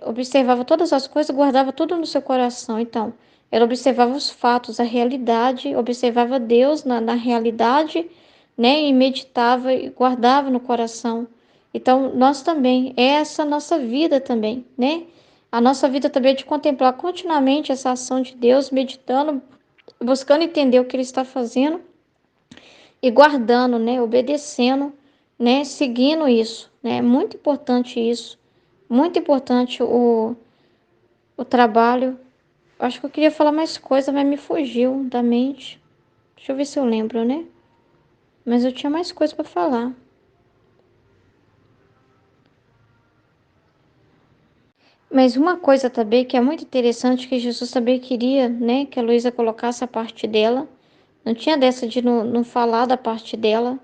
Observava todas as coisas, guardava tudo no seu coração. Então, ela observava os fatos, a realidade, observava Deus na realidade, né? E meditava e guardava no coração. Então, nós também, é essa nossa vida também, né? A nossa vida também é de contemplar continuamente essa ação de Deus, meditando, buscando entender o que Ele está fazendo e guardando, né? Obedecendo, né? Seguindo isso, né? É muito importante isso. Muito importante o trabalho. Acho que eu queria falar mais coisa, mas me fugiu da mente. Deixa eu ver se eu lembro, né? Mas eu tinha mais coisa para falar. Mas uma coisa também que é muito interessante, que Jesus também queria, né, que a Luísa colocasse a parte dela. Não tinha dessa de não falar da parte dela.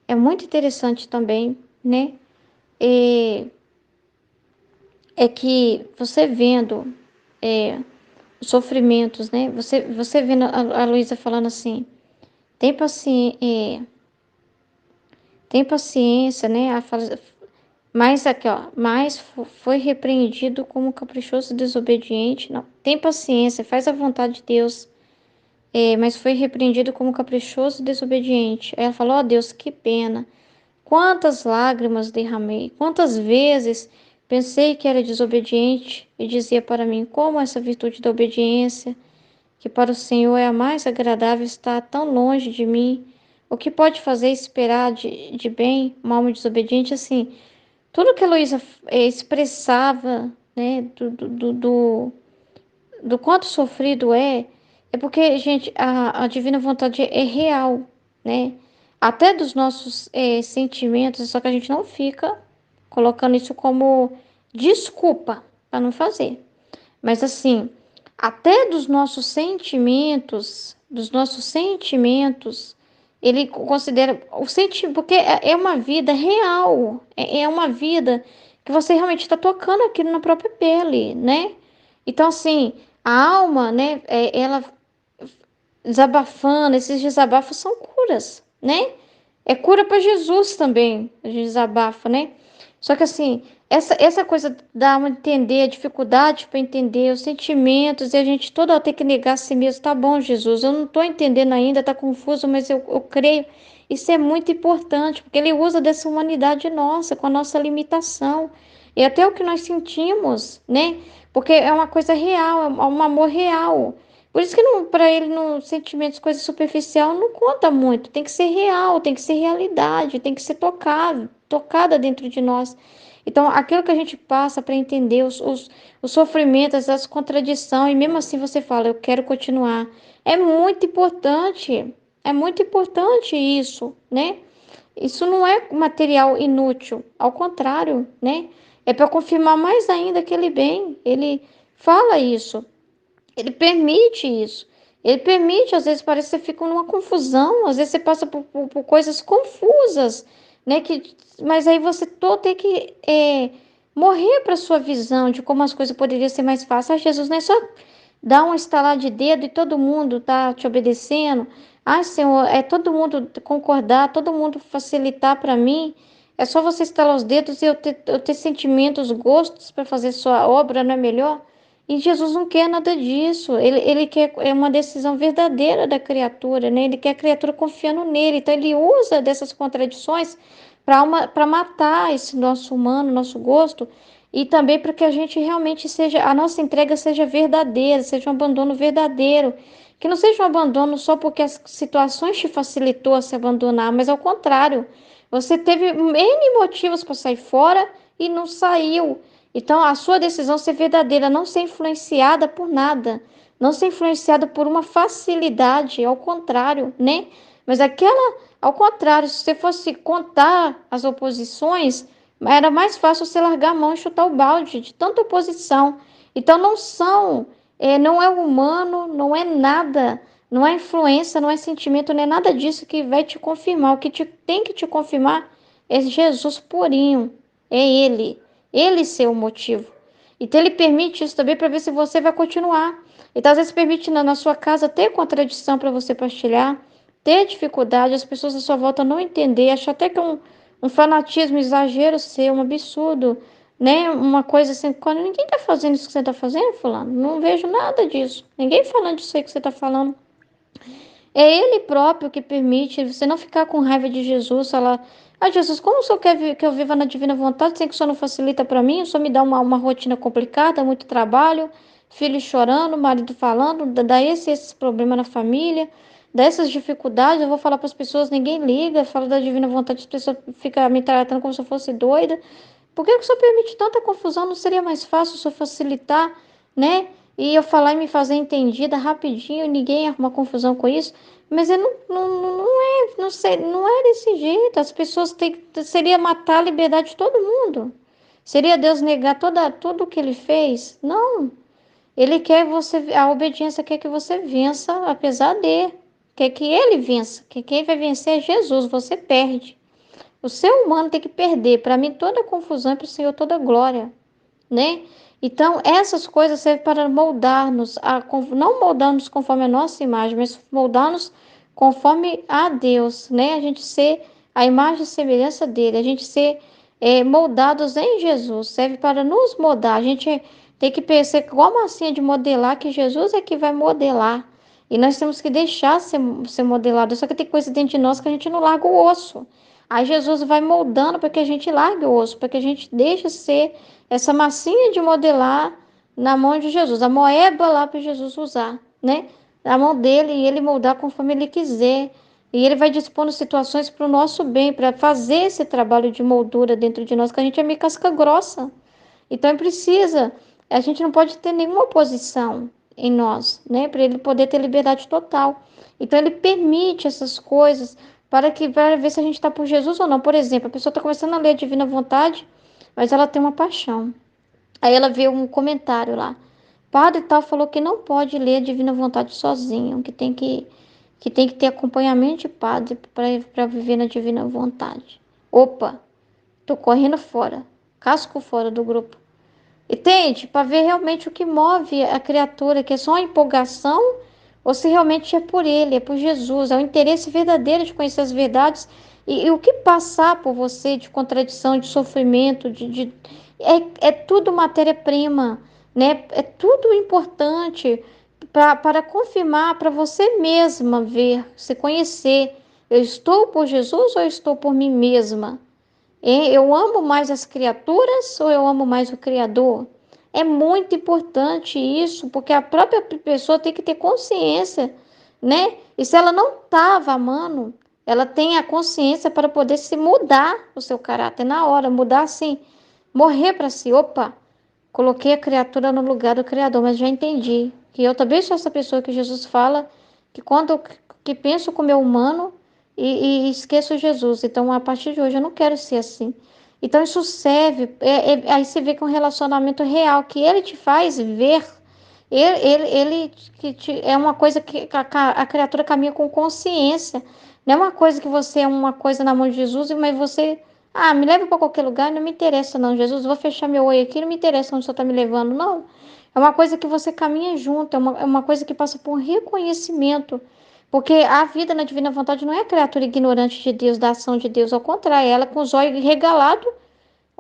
É muito interessante também, né? É, é que você vendo os sofrimentos, né? Você vendo a Luísa falando assim, tem paciência, tem paciência, né? Mas aqui, ó, mas foi repreendido como caprichoso e desobediente. Não, tem paciência, faz a vontade de Deus. Mas foi repreendido como caprichoso e desobediente. Aí ela falou, ó Deus, que pena. Quantas lágrimas derramei, quantas vezes pensei que era desobediente e dizia para mim, como essa virtude da obediência, que para o Senhor é a mais agradável, está tão longe de mim. O que pode fazer esperar de bem uma alma desobediente? Assim, tudo que a Luísa expressava, né, do quanto sofrido é porque, gente, a divina vontade é real, né? Até dos nossos sentimentos, só que a gente não fica colocando isso como desculpa para não fazer. Mas assim, até dos nossos sentimentos, ele considera o sentimento, porque é uma vida real, é uma vida que você realmente está tocando aquilo na própria pele, né? Então, assim, a alma, né, ela desabafando, esses desabafos são curas, né? É cura para Jesus também, a gente desabafa, né? Só que assim, essa coisa da alma entender, a dificuldade para entender os sentimentos, e a gente toda hora tem que negar a si mesmo, tá bom, Jesus, eu não estou entendendo ainda, tá confuso, mas eu creio. Isso é muito importante, porque ele usa dessa humanidade nossa, com a nossa limitação, e até o que nós sentimos, né? Porque é uma coisa real, é um amor real. Por isso que para ele, no sentimentos, coisa superficial, não conta muito. Tem que ser real, tem que ser realidade, tem que ser tocada dentro de nós. Então, aquilo que a gente passa para entender os sofrimentos, as contradições, e mesmo assim você fala, eu quero continuar. É muito importante isso, né? Isso não é material inútil, ao contrário, né? É para confirmar mais ainda aquele bem. Ele fala isso. Ele permite isso. Ele permite, às vezes parece que você fica numa confusão, às vezes você passa por coisas confusas, né? Mas aí você tem que morrer para sua visão de como as coisas poderiam ser mais fáceis. Ah, Jesus, não é só dar um estalar de dedo e todo mundo tá te obedecendo. Ah, Senhor, é todo mundo concordar, todo mundo facilitar para mim. É só você estalar os dedos e eu ter sentimentos, gostos para fazer sua obra, não é melhor? E Jesus não quer nada disso. Ele quer uma decisão verdadeira da criatura, né? Ele quer a criatura confiando nele. Então ele usa dessas contradições para matar esse nosso humano, nosso gosto, e também para que a gente realmente seja, a nossa entrega seja verdadeira, seja um abandono verdadeiro. Que não seja um abandono só porque as situações te facilitou a se abandonar, mas ao contrário, você teve N motivos para sair fora e não saiu. Então, a sua decisão ser verdadeira, não ser influenciada por nada, não ser influenciada por uma facilidade, ao contrário, né? Mas ao contrário, se você fosse contar as oposições, era mais fácil você largar a mão e chutar o balde de tanta oposição. Então, não é humano, não é nada, não é influência, não é sentimento, não é nada disso que vai te confirmar. O que tem que te confirmar é Jesus purinho, é Ele. Ele ser o motivo. Então ele permite isso também para ver se você vai continuar. Então às vezes permite na sua casa ter contradição para você partilhar, ter dificuldade, as pessoas à sua volta não entender, achar até que é um fanatismo, um exagero seu, um absurdo, né? Uma coisa assim, quando ninguém tá fazendo isso que você tá fazendo, fulano, não vejo nada disso. Ninguém falando disso aí que você tá falando. É Ele próprio que permite você não ficar com raiva de Jesus, falar, ah, Jesus, como o Senhor quer que eu viva na divina vontade, sem que o Senhor não facilita para mim, o Senhor me dá uma rotina complicada, muito trabalho, filho chorando, marido falando, dá esses problemas na família, dá essas dificuldades, eu vou falar para as pessoas, ninguém liga, falo da divina vontade, as pessoas ficam me tratando como se eu fosse doida. Por que o Senhor permite tanta confusão? Não seria mais fácil o Senhor facilitar, né? E eu falar e me fazer entendida rapidinho, ninguém arruma confusão com isso. Mas ele não é desse jeito. As pessoas seria matar a liberdade de todo mundo. Seria Deus negar tudo o que ele fez? Não. Ele quer a obediência quer que você vença, apesar de. Quer que ele vença. Que quem vai vencer é Jesus, você perde. O ser humano tem que perder. Para mim, toda confusão é para o Senhor, toda glória, né? Então, essas coisas servem para moldar-nos, não moldar-nos conforme a nossa imagem, mas moldar-nos conforme a Deus, né? A gente ser a imagem e semelhança dele, a gente ser moldados em Jesus, serve para nos moldar. A gente tem que pensar igual a massinha de modelar, que Jesus é que vai modelar. E nós temos que deixar ser modelado. Só que tem coisa dentro de nós que a gente não larga o osso. Aí Jesus vai moldando para que a gente largue o osso, para que a gente deixe ser essa massinha de modelar na mão de Jesus, a moeba lá para Jesus usar, né? Na mão dele e ele moldar conforme ele quiser. E ele vai dispondo situações para o nosso bem, para fazer esse trabalho de moldura dentro de nós, que a gente é meio casca grossa. Então precisa, a gente não pode ter nenhuma oposição. em nós, né? Para ele poder ter liberdade total. Então ele permite essas coisas para ver se a gente está por Jesus ou não. Por exemplo, a pessoa está começando a ler a Divina Vontade, mas ela tem uma paixão. Aí ela vê um comentário lá. Padre tal falou que não pode ler a Divina Vontade sozinho, que tem que ter acompanhamento de padre para viver na Divina Vontade. Opa, tô correndo fora, casco fora do grupo. Entende? Para ver realmente o que move a criatura, que é só uma empolgação, ou se realmente é por ele, é por Jesus, é o interesse verdadeiro de conhecer as verdades e o que passar por você de contradição, de sofrimento, é tudo matéria-prima, né? É tudo importante para confirmar, para você mesma ver, se conhecer. Eu estou por Jesus ou eu estou por mim mesma? Eu amo mais as criaturas ou eu amo mais o Criador? É muito importante isso, porque a própria pessoa tem que ter consciência, né? E se ela não estava amando, ela tem a consciência para poder se mudar o seu caráter na hora, mudar assim, morrer para si. Opa, coloquei a criatura no lugar do Criador, mas já entendi que eu também sou essa pessoa que Jesus fala que quando que penso como é humano e esqueço Jesus. Então, a partir de hoje, eu não quero ser assim. Então, isso serve. Aí você vê que é um relacionamento real, que ele te faz ver. É uma coisa que a criatura caminha com consciência. Não é uma coisa que você é uma coisa na mão de Jesus, mas você. Ah, me leva para qualquer lugar, não me interessa, não. Jesus, vou fechar meu olho aqui, não me interessa onde o senhor está me levando, não. É uma coisa que você caminha junto, é uma coisa que passa por um reconhecimento. Porque a vida na divina vontade não é a criatura ignorante de Deus, da ação de Deus, ao contrário, ela com os olhos regalados,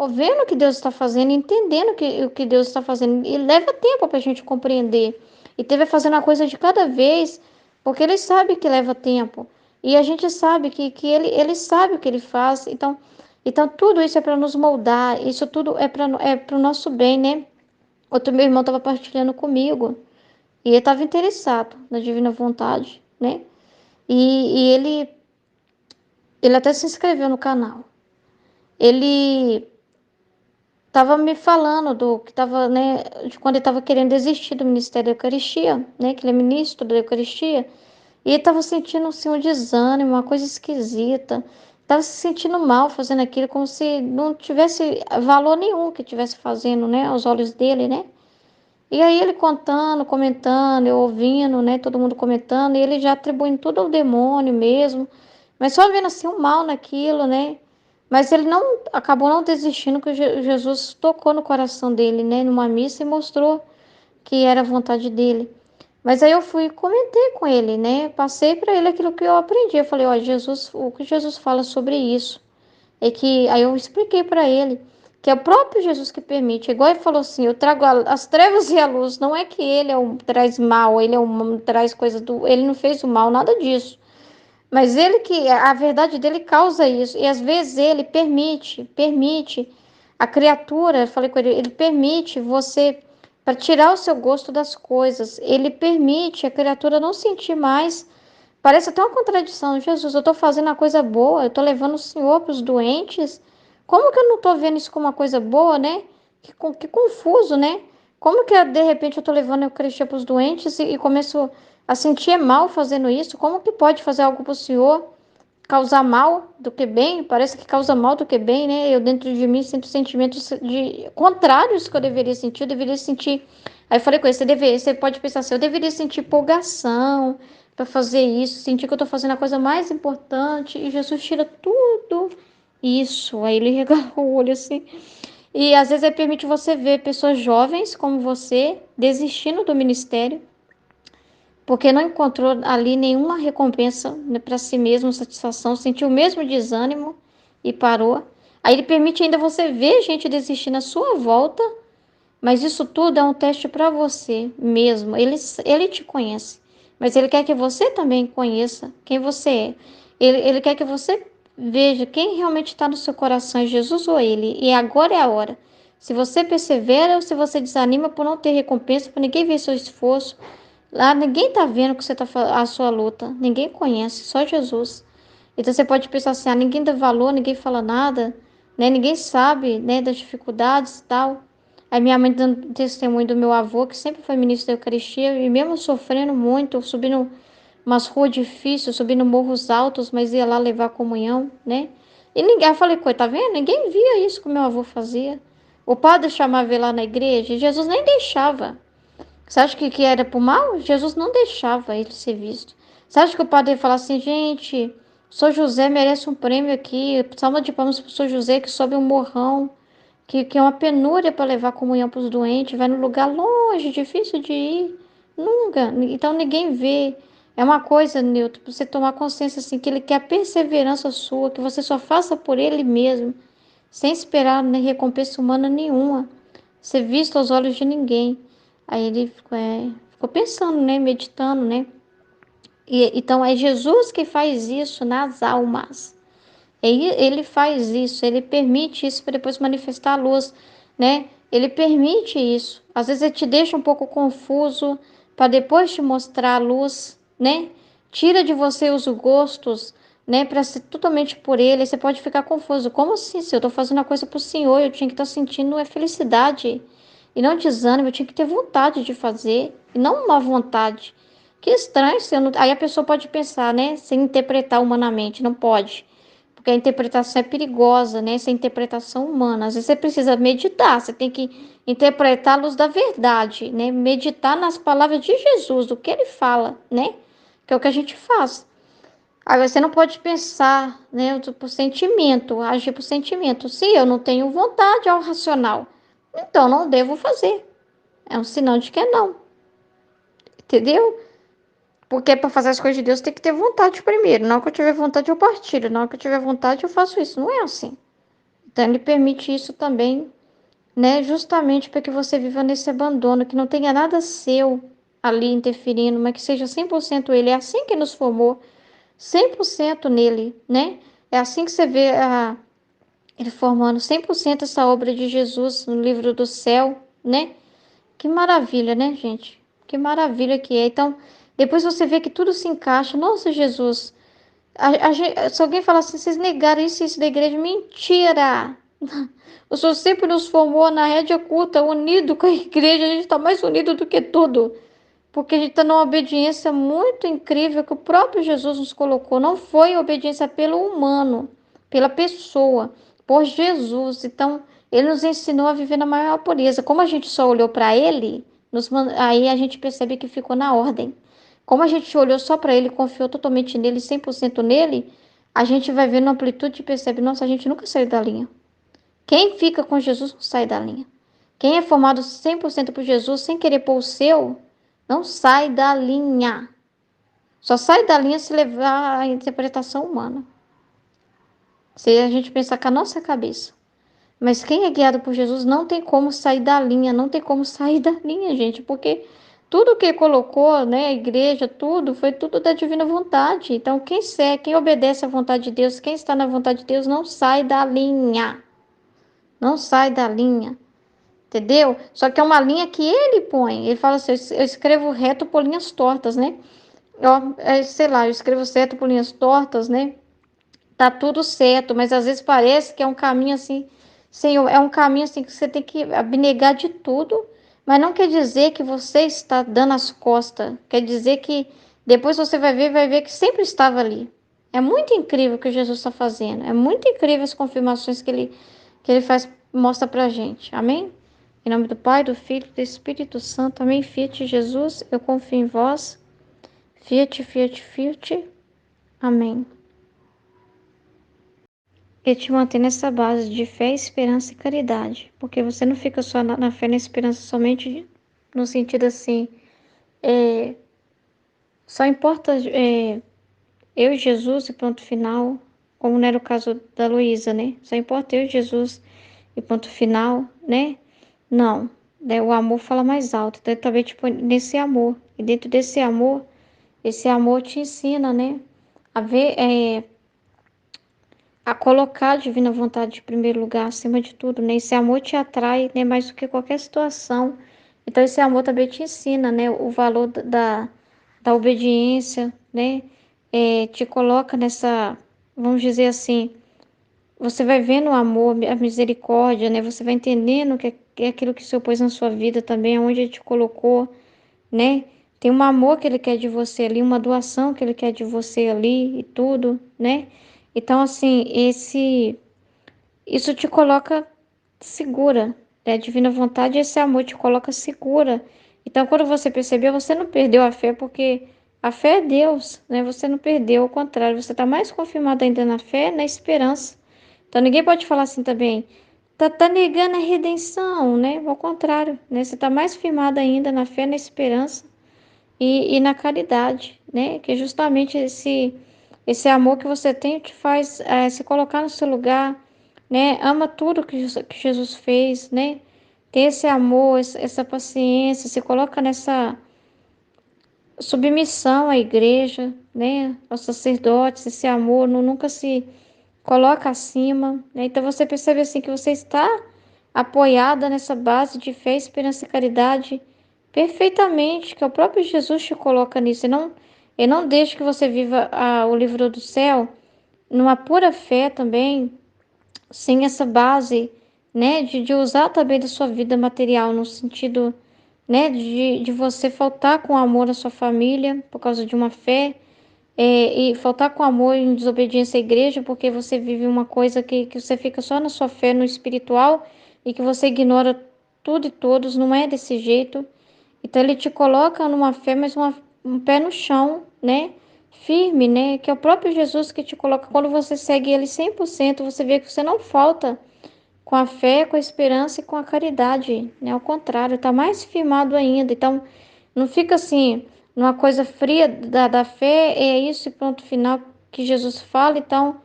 vendo o que Deus está fazendo, entendendo o que Deus está fazendo. E leva tempo para a gente compreender. E teve fazendo a coisa de cada vez, porque ele sabe que leva tempo. E a gente sabe que ele sabe o que ele faz. Então tudo isso é para nos moldar, isso tudo é para o nosso bem, né? Outro meu irmão estava partilhando comigo, e ele estava interessado na divina vontade, né? E ele até se inscreveu no canal. Ele estava me falando do que estava, né, de quando ele estava querendo desistir do Ministério da Eucaristia, né, que ele é ministro da Eucaristia, e ele estava sentindo assim, um desânimo, uma coisa esquisita, estava se sentindo mal fazendo aquilo, como se não tivesse valor nenhum que estivesse fazendo, né, aos olhos dele, né. E aí ele contando, comentando, eu ouvindo, né, todo mundo comentando, e ele já atribuindo tudo ao demônio mesmo, mas só vendo assim o mal naquilo, né? Mas ele não acabou não desistindo, que Jesus tocou no coração dele, né, numa missa e mostrou que era a vontade dele. Mas aí eu fui e comentei com ele, né? Passei para ele aquilo que eu aprendi. Eu falei, ó, Jesus, o que Jesus fala sobre isso é que aí eu expliquei para ele que é o próprio Jesus que permite. Igual ele falou assim, eu trago as trevas e a luz. Não é que ele traz mal, ele traz coisa do, ele não fez o mal, nada disso. Mas ele que a verdade dele causa isso. E às vezes ele permite a criatura, eu falei com ele, ele permite você para tirar o seu gosto das coisas. Ele permite a criatura não sentir mais. Parece até uma contradição. Jesus, eu estou fazendo a coisa boa, eu estou levando o Senhor para os doentes. Como que eu não estou vendo isso como uma coisa boa, né? Que confuso, né? Como que de repente eu estou levando a Eucaristia para os doentes e começo a sentir mal fazendo isso? Como que pode fazer algo para o Senhor causar mal do que bem? Parece que causa mal do que bem, né? Eu dentro de mim sinto sentimentos contrários que eu deveria sentir. Eu deveria sentir. Aí eu falei com ele, você pode pensar assim, eu deveria sentir empolgação para fazer isso, sentir que eu estou fazendo a coisa mais importante. E Jesus tira tudo isso. Aí ele regalou o olho assim. E às vezes ele permite você ver pessoas jovens como você desistindo do ministério porque não encontrou ali nenhuma recompensa, né, para si mesmo, satisfação, sentiu o mesmo desânimo e parou. Aí ele permite ainda você ver gente desistir na sua volta, mas isso tudo é um teste para você mesmo. Ele te conhece, mas ele quer que você também conheça quem você é. Ele quer que você veja quem realmente está no seu coração, é Jesus ou ele. E agora é a hora. Se você persevera ou se você desanima por não ter recompensa, por ninguém ver seu esforço, lá ninguém tá vendo que você tá a sua luta, ninguém conhece, só Jesus. Então você pode pensar assim, ninguém dá valor, ninguém fala nada, né? Ninguém sabe, né, das dificuldades e tal. Aí minha mãe dando testemunho do meu avô, que sempre foi ministro da Eucaristia, e mesmo sofrendo muito, subindo umas ruas difíceis, subindo morros altos, mas ia lá levar a comunhão, né? E ninguém, eu falei, coisa, tá vendo? Ninguém via isso que o meu avô fazia. O padre chamava ele lá na igreja, e Jesus nem deixava. Você acha que era por mal? Jesus não deixava ele ser visto. Você acha que o padre ia falar assim, gente, São José merece um prêmio aqui, salva de palmas para o São José que sobe um morrão, que é uma penúria para levar comunhão para os doentes, vai num lugar longe, difícil de ir. Nunca. Então ninguém vê. É uma coisa, Nilton, para você tomar consciência assim, que ele quer a perseverança sua, que você só faça por ele mesmo, sem esperar nem recompensa humana nenhuma, ser visto aos olhos de ninguém. Aí ele ficou pensando, né, meditando, né? Então é Jesus que faz isso nas almas. Ele faz isso, ele permite isso para depois manifestar a luz, né? Ele permite isso. Às vezes ele te deixa um pouco confuso para depois te mostrar a luz, né? Tira de você os gostos, né? Para ser totalmente por ele. Você pode ficar confuso. Como assim? Se eu estou fazendo a coisa para o Senhor, eu tinha que estar sentindo felicidade e não desânimo. Eu tinha que ter vontade de fazer e não uma vontade. Que estranho. Se eu não... Aí a pessoa pode pensar, né? Sem interpretar humanamente, não pode. Porque a interpretação é perigosa, né? Essa interpretação humana. Às vezes você precisa meditar, você tem que interpretar a luz da verdade, né? Meditar nas palavras de Jesus, do que ele fala, né? Que é o que a gente faz. Agora, você não pode pensar, né, por sentimento, agir por sentimento. Se eu não tenho vontade ao racional, então não devo fazer. É um sinal de que é não. Entendeu? Porque para fazer as coisas de Deus tem que ter vontade primeiro. Na hora que eu tiver vontade, eu partilho. Na hora que eu tiver vontade, eu faço isso. Não é assim. Então, ele permite isso também, né? Justamente para que você viva nesse abandono, que não tenha nada seu ali interferindo, mas que seja 100% ele. É assim que nos formou, 100% nele, né? É assim que você vê ele formando 100% essa obra de Jesus no livro do céu, né? Que maravilha, né, gente? Que maravilha que é. Então, depois você vê que tudo se encaixa. Nossa, Jesus. Se alguém falar assim, vocês negaram isso da igreja, mentira! O Senhor sempre nos formou na rédea curta, unido com a igreja, a gente está mais unido do que tudo, porque a gente está numa obediência muito incrível que o próprio Jesus nos colocou. Não foi obediência pelo humano, pela pessoa, por Jesus. Então, ele nos ensinou a viver na maior pureza. Como a gente só olhou para ele, aí a gente percebe que ficou na ordem. Como a gente olhou só para ele, confiou totalmente nele, 100% nele, a gente vai vendo amplitude e percebe, nossa, a gente nunca saiu da linha. Quem fica com Jesus não sai da linha. Quem é formado 100% por Jesus, sem querer pôr o seu, não sai da linha. Só sai da linha se levar à interpretação humana. Se a gente pensar com a nossa cabeça. Mas quem é guiado por Jesus não tem como sair da linha, não tem como sair da linha, gente, porque tudo que ele colocou, né, a igreja, tudo, foi tudo da divina vontade. Então, quem segue, quem obedece à vontade de Deus, quem está na vontade de Deus, não sai da linha. Não sai da linha. Entendeu? Só que é uma linha que ele põe. Ele fala assim, eu escrevo reto por linhas tortas, né? Sei lá, eu escrevo certo por linhas tortas, né? Tá tudo certo, mas às vezes parece que é um caminho assim, Senhor, é um caminho assim que você tem que abnegar de tudo, mas não quer dizer que você está dando as costas. Quer dizer que depois você vai ver que sempre estava ali. É muito incrível o que Jesus está fazendo. É muito incrível as confirmações que ele faz, mostra pra gente. Amém? Em nome do Pai, do Filho e do Espírito Santo. Amém. Fiat Jesus, eu confio em vós. Fiat, fiat, fiat. Amém. E te mantém nessa base de fé, esperança e caridade. Porque você não fica só na fé e na esperança somente no sentido assim. Só importa eu e Jesus e ponto final. Como não era o caso da Luísa, né? Só importa eu e Jesus e ponto final, né? Não. Né? O amor fala mais alto. Então, também, tipo, nesse amor. E dentro desse amor, esse amor te ensina, né? A ver, a colocar a divina vontade em primeiro lugar, acima de tudo, né? Esse amor te atrai, né? Mais do que qualquer situação. Então, esse amor também te ensina, né? O valor da obediência, né? Te coloca nessa, vamos dizer assim, você vai vendo o amor, a misericórdia, né? Você vai entendendo é aquilo que o Senhor pôs na sua vida também, aonde Ele te colocou, né? Tem um amor que Ele quer de você ali, uma doação que Ele quer de você ali e tudo, né? Então, assim, isso te coloca segura, né? A divina vontade, esse amor te coloca segura. Então, quando você percebeu, você não perdeu a fé, porque a fé é Deus, né? Você não perdeu, ao contrário, você está mais confirmado ainda na fé, na esperança. Então, ninguém pode falar assim também, tá negando a redenção, né? Ao contrário, né? Você está mais firmado ainda na fé, na esperança e na caridade, né? Que justamente esse amor que você tem te faz se colocar no seu lugar, né? Ama tudo que Jesus fez, né? Tem esse amor, essa paciência, se coloca nessa submissão à igreja, né? Aos sacerdotes, esse amor nunca se coloca acima, né? Então você percebe assim que você está apoiada nessa base de fé, esperança e caridade perfeitamente, que o próprio Jesus te coloca nisso. E não deixa que você viva o livro do céu numa pura fé também, sem essa base, né, de usar também da sua vida material no sentido, né, de você faltar com amor à sua família por causa de uma fé, e faltar com amor em desobediência à igreja, porque você vive uma coisa que você fica só na sua fé no espiritual e que você ignora tudo e todos, não é desse jeito. Então ele te coloca numa fé, mas um pé no chão, né? Firme, né? Que é o próprio Jesus que te coloca. Quando você segue ele 100%, você vê que você não falta com a fé, com a esperança e com a caridade, né? Ao contrário, tá mais firmado ainda. Então, não fica assim, numa coisa fria da fé, é isso e ponto final que Jesus fala. Então,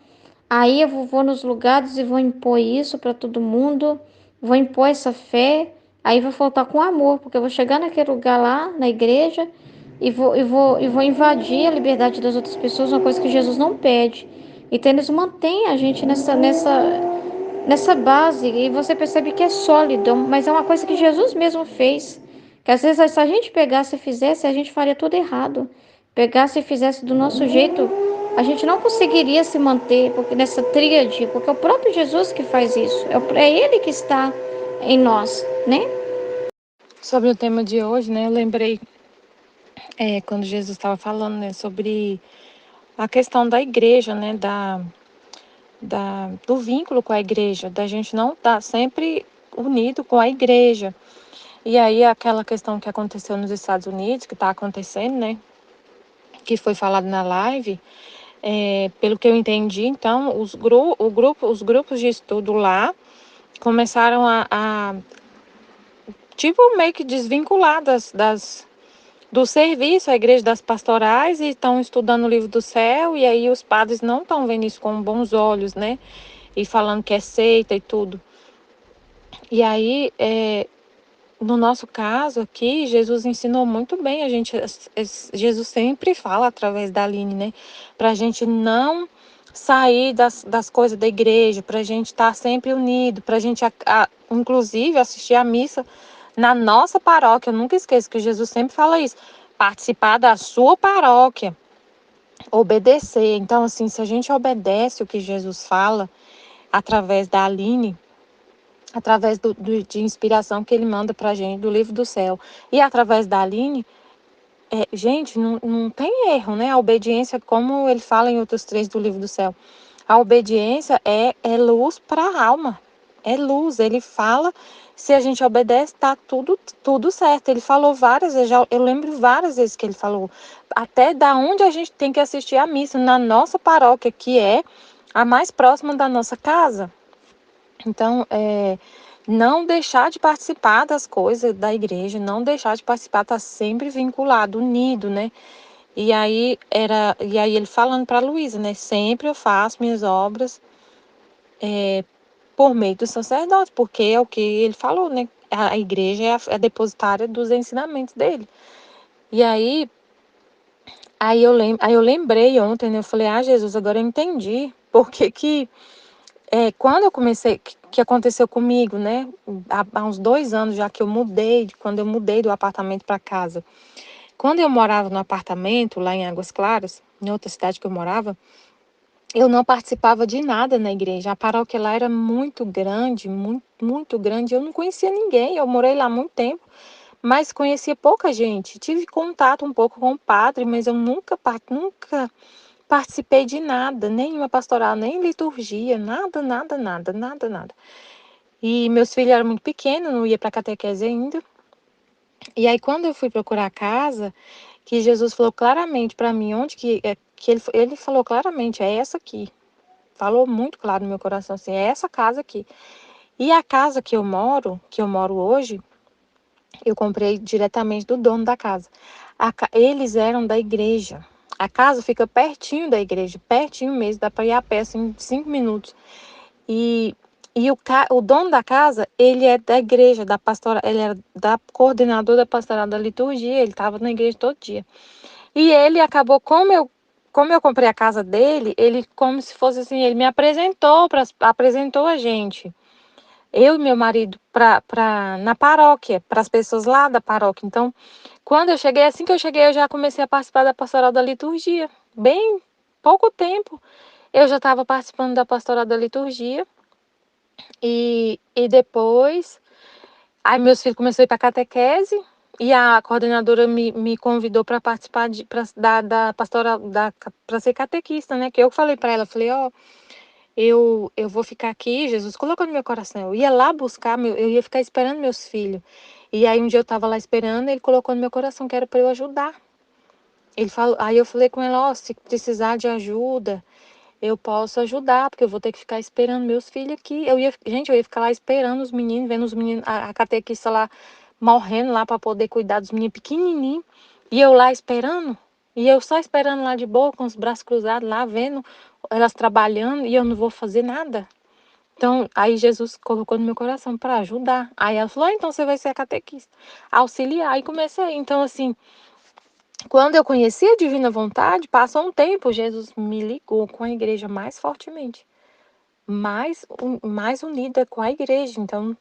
aí eu vou nos lugares e vou impor isso para todo mundo, vou impor essa fé, aí vai faltar com amor, porque eu vou chegar naquele lugar lá, na igreja, e vou invadir a liberdade das outras pessoas, uma coisa que Jesus não pede. Então eles mantêm a gente nessa base, e você percebe que é sólido, mas é uma coisa que Jesus mesmo fez. Que às vezes se a gente pegasse e fizesse, a gente faria tudo errado. Pegasse e fizesse do nosso jeito, a gente não conseguiria se manter porque nessa tríade, porque é o próprio Jesus que faz isso. É Ele que está em nós, né? Sobre o tema de hoje, né, eu lembrei quando Jesus estava falando, né, sobre a questão da igreja, né, do vínculo com a igreja, da gente não estar sempre unido com a igreja. E aí aquela questão que aconteceu nos Estados Unidos, que está acontecendo, né, que foi falado na live, pelo que eu entendi, então, os grupos de estudo lá começaram a tipo, meio que desvincular do serviço, a igreja das pastorais, e estão estudando o livro do céu, e aí os padres não estão vendo isso com bons olhos, né? E falando que é seita e tudo. E aí, no nosso caso aqui, Jesus ensinou muito bem, Jesus sempre fala através da Aline, né? Pra gente não sair das coisas da igreja, pra gente estar sempre unido, pra gente, inclusive, assistir a missa na nossa paróquia. Eu nunca esqueço que Jesus sempre fala isso, participar da sua paróquia, obedecer. Então, assim, se a gente obedece o que Jesus fala através da Aline, através de inspiração que ele manda pra gente do livro do céu, e através da Aline, gente, não tem erro, né? A obediência, como ele fala em outros trechos do livro do céu, a obediência é luz para a alma, é luz. Ele fala, se a gente obedece, tá tudo certo. Ele falou várias vezes, eu lembro várias vezes que ele falou, até da onde a gente tem que assistir a missa, na nossa paróquia, que é a mais próxima da nossa casa. Então, não deixar de participar das coisas da igreja, não deixar de participar, tá sempre vinculado, unido, né? E aí ele falando para a Luísa, né? Sempre eu faço minhas obras por meio do sacerdote, porque é o que ele falou, né? A igreja é a depositária dos ensinamentos dele. E aí eu lembrei ontem, né? Eu falei, Jesus, agora eu entendi por que quando eu comecei, que aconteceu comigo, né? Há uns 2 anos já que quando eu mudei do apartamento para casa. Quando eu morava no apartamento, lá em Águas Claras, em outra cidade que eu morava, eu não participava de nada na igreja. A paróquia lá era muito grande, muito, muito grande. Eu não conhecia ninguém. Eu morei lá há muito tempo, mas conhecia pouca gente. Tive contato um pouco com o padre, mas eu nunca participei de nada, nenhuma pastoral, nem liturgia, nada, nada, nada, nada, nada. E meus filhos eram muito pequenos, não ia para catequese ainda. E aí, quando eu fui procurar a casa, que Jesus falou claramente para mim onde que ele falou claramente, é essa aqui. Falou muito claro no meu coração, assim, é essa casa aqui. E a casa que eu moro hoje, eu comprei diretamente do dono da casa. Eles eram da igreja. A casa fica pertinho da igreja, pertinho mesmo, dá para ir a pé, assim, 5 minutos. E, o dono da casa, ele é da igreja, da pastora, ele era coordenador da pastoral da liturgia, ele estava na igreja todo dia. E ele acabou, como eu comprei a casa dele, ele como se fosse assim, ele me apresentou a gente, eu e meu marido, na paróquia, para as pessoas lá da paróquia. Então, quando eu cheguei, assim que eu cheguei, eu já comecei a participar da pastoral da liturgia. Bem pouco tempo, eu já estava participando da pastoral da liturgia. E depois, aí meus filhos começaram a ir para catequese, e a coordenadora me convidou para participar da pastoral, para ser catequista, né? Que eu falei para ela, falei, ó, eu vou ficar aqui, Jesus colocou no meu coração. Eu ia lá buscar, eu ia ficar esperando meus filhos. E aí um dia eu estava lá esperando, ele colocou no meu coração que era para eu ajudar. Ele falou, aí eu falei com ela, ó, se precisar de ajuda, eu posso ajudar, porque eu vou ter que ficar esperando meus filhos aqui. Eu ia ficar lá esperando os meninos, vendo os meninos, a catequista lá morrendo lá para poder cuidar dos meninos pequenininhos. E eu lá esperando, e eu só esperando lá de boa, com os braços cruzados lá, vendo elas trabalhando, e eu não vou fazer nada. Então, aí Jesus colocou no meu coração para ajudar. Aí ela falou, então você vai ser a catequista, auxiliar. Aí comecei. Então, assim, quando eu conheci a Divina Vontade, passou um tempo, Jesus me ligou com a igreja mais fortemente, mais unida com a igreja. Então,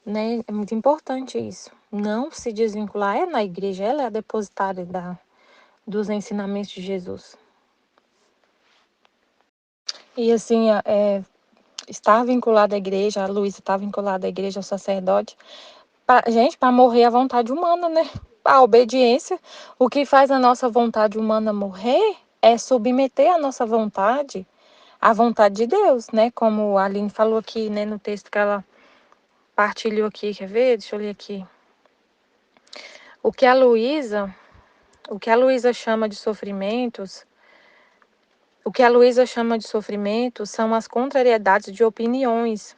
né, é muito importante isso. Não se desvincular, é na igreja, ela é a depositária dos ensinamentos de Jesus. E assim, estar vinculada à igreja, a Luísa está vinculada à igreja, ao sacerdote, gente, para morrer à vontade humana, né? A obediência. O que faz a nossa vontade humana morrer é submeter a nossa vontade à vontade de Deus, né? Como a Aline falou aqui, né, no texto que ela partilhou aqui, quer ver? Deixa eu ler aqui. O que a Luísa chama de sofrimentos, são as contrariedades de opiniões,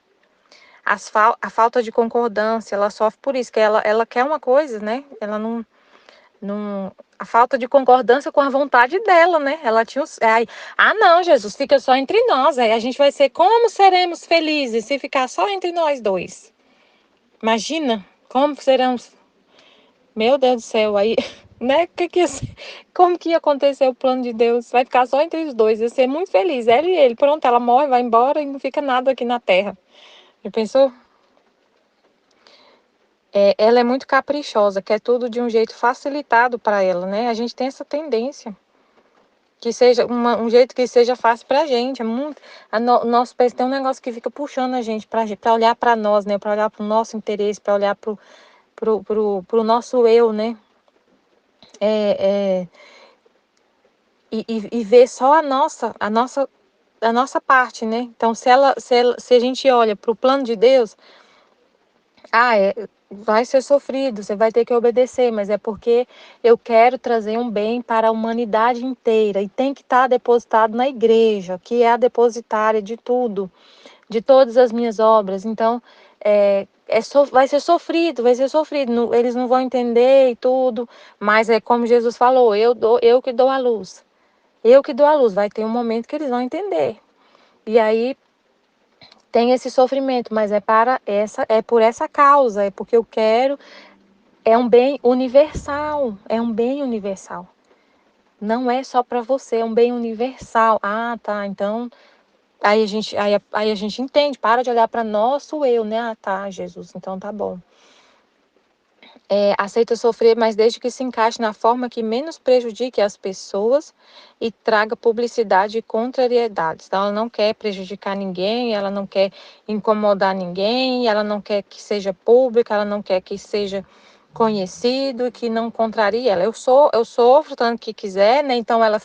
a falta de concordância. Ela sofre por isso, que ela quer uma coisa, né? Ela não, a falta de concordância com a vontade dela, né? Ela tinha não, Jesus, fica só entre nós, aí a gente vai ser, como seremos felizes se ficar só entre nós dois? Imagina, como seremos, meu Deus do céu, aí, né? Como que ia acontecer o plano de Deus? Vai ficar só entre os dois, ia ser muito feliz, ela e ele. Pronto, ela morre, vai embora e não fica nada aqui na terra. Já pensou? Ela é muito caprichosa, quer tudo de um jeito facilitado para ela, né? A gente tem essa tendência, que seja um jeito que seja fácil para a gente. Nosso país tem um negócio que fica puxando a gente para olhar para nós, né? Para olhar para o nosso interesse, para olhar pro nosso eu, né? E ver só a nossa parte, né? Então, se a gente olha para o plano de Deus, vai ser sofrido, você vai ter que obedecer, mas é porque eu quero trazer um bem para a humanidade inteira e tem que estar depositado na igreja, que é a depositária de tudo, de todas as minhas obras. Então, vai ser sofrido, eles não vão entender e tudo, mas é como Jesus falou, eu que dou a luz. Eu que dou a luz, vai ter um momento que eles vão entender. E aí tem esse sofrimento, mas é por essa causa, é porque eu quero, é um bem universal, Não é só para você, é um bem universal. Ah, tá, então aí a gente entende, para de olhar para nosso eu, né? Ah, tá, Jesus, então tá bom. aceita sofrer, mas desde que se encaixe na forma que menos prejudique as pessoas e traga publicidade e contrariedades. Então, ela não quer prejudicar ninguém, ela não quer incomodar ninguém, ela não quer que seja pública, ela não quer que seja conhecido e que não contrarie ela. Eu sofro tanto que quiser, né? Então ela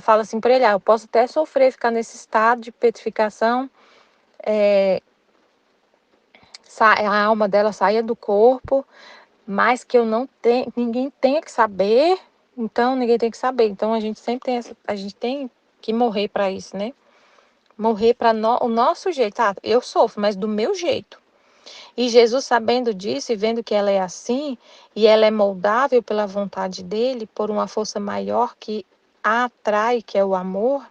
fala assim para ele, eu posso até sofrer, ficar nesse estado de petrificação, a alma dela saia do corpo, mas que eu não tenho, ninguém tenha que saber, então ninguém tem que saber. Então a gente sempre tem a gente tem que morrer para isso, né? Morrer para o nosso jeito. Eu sofro, mas do meu jeito. E Jesus, sabendo disso e vendo que ela é assim, e ela é moldável pela vontade dele, por uma força maior que a atrai, que é o amor.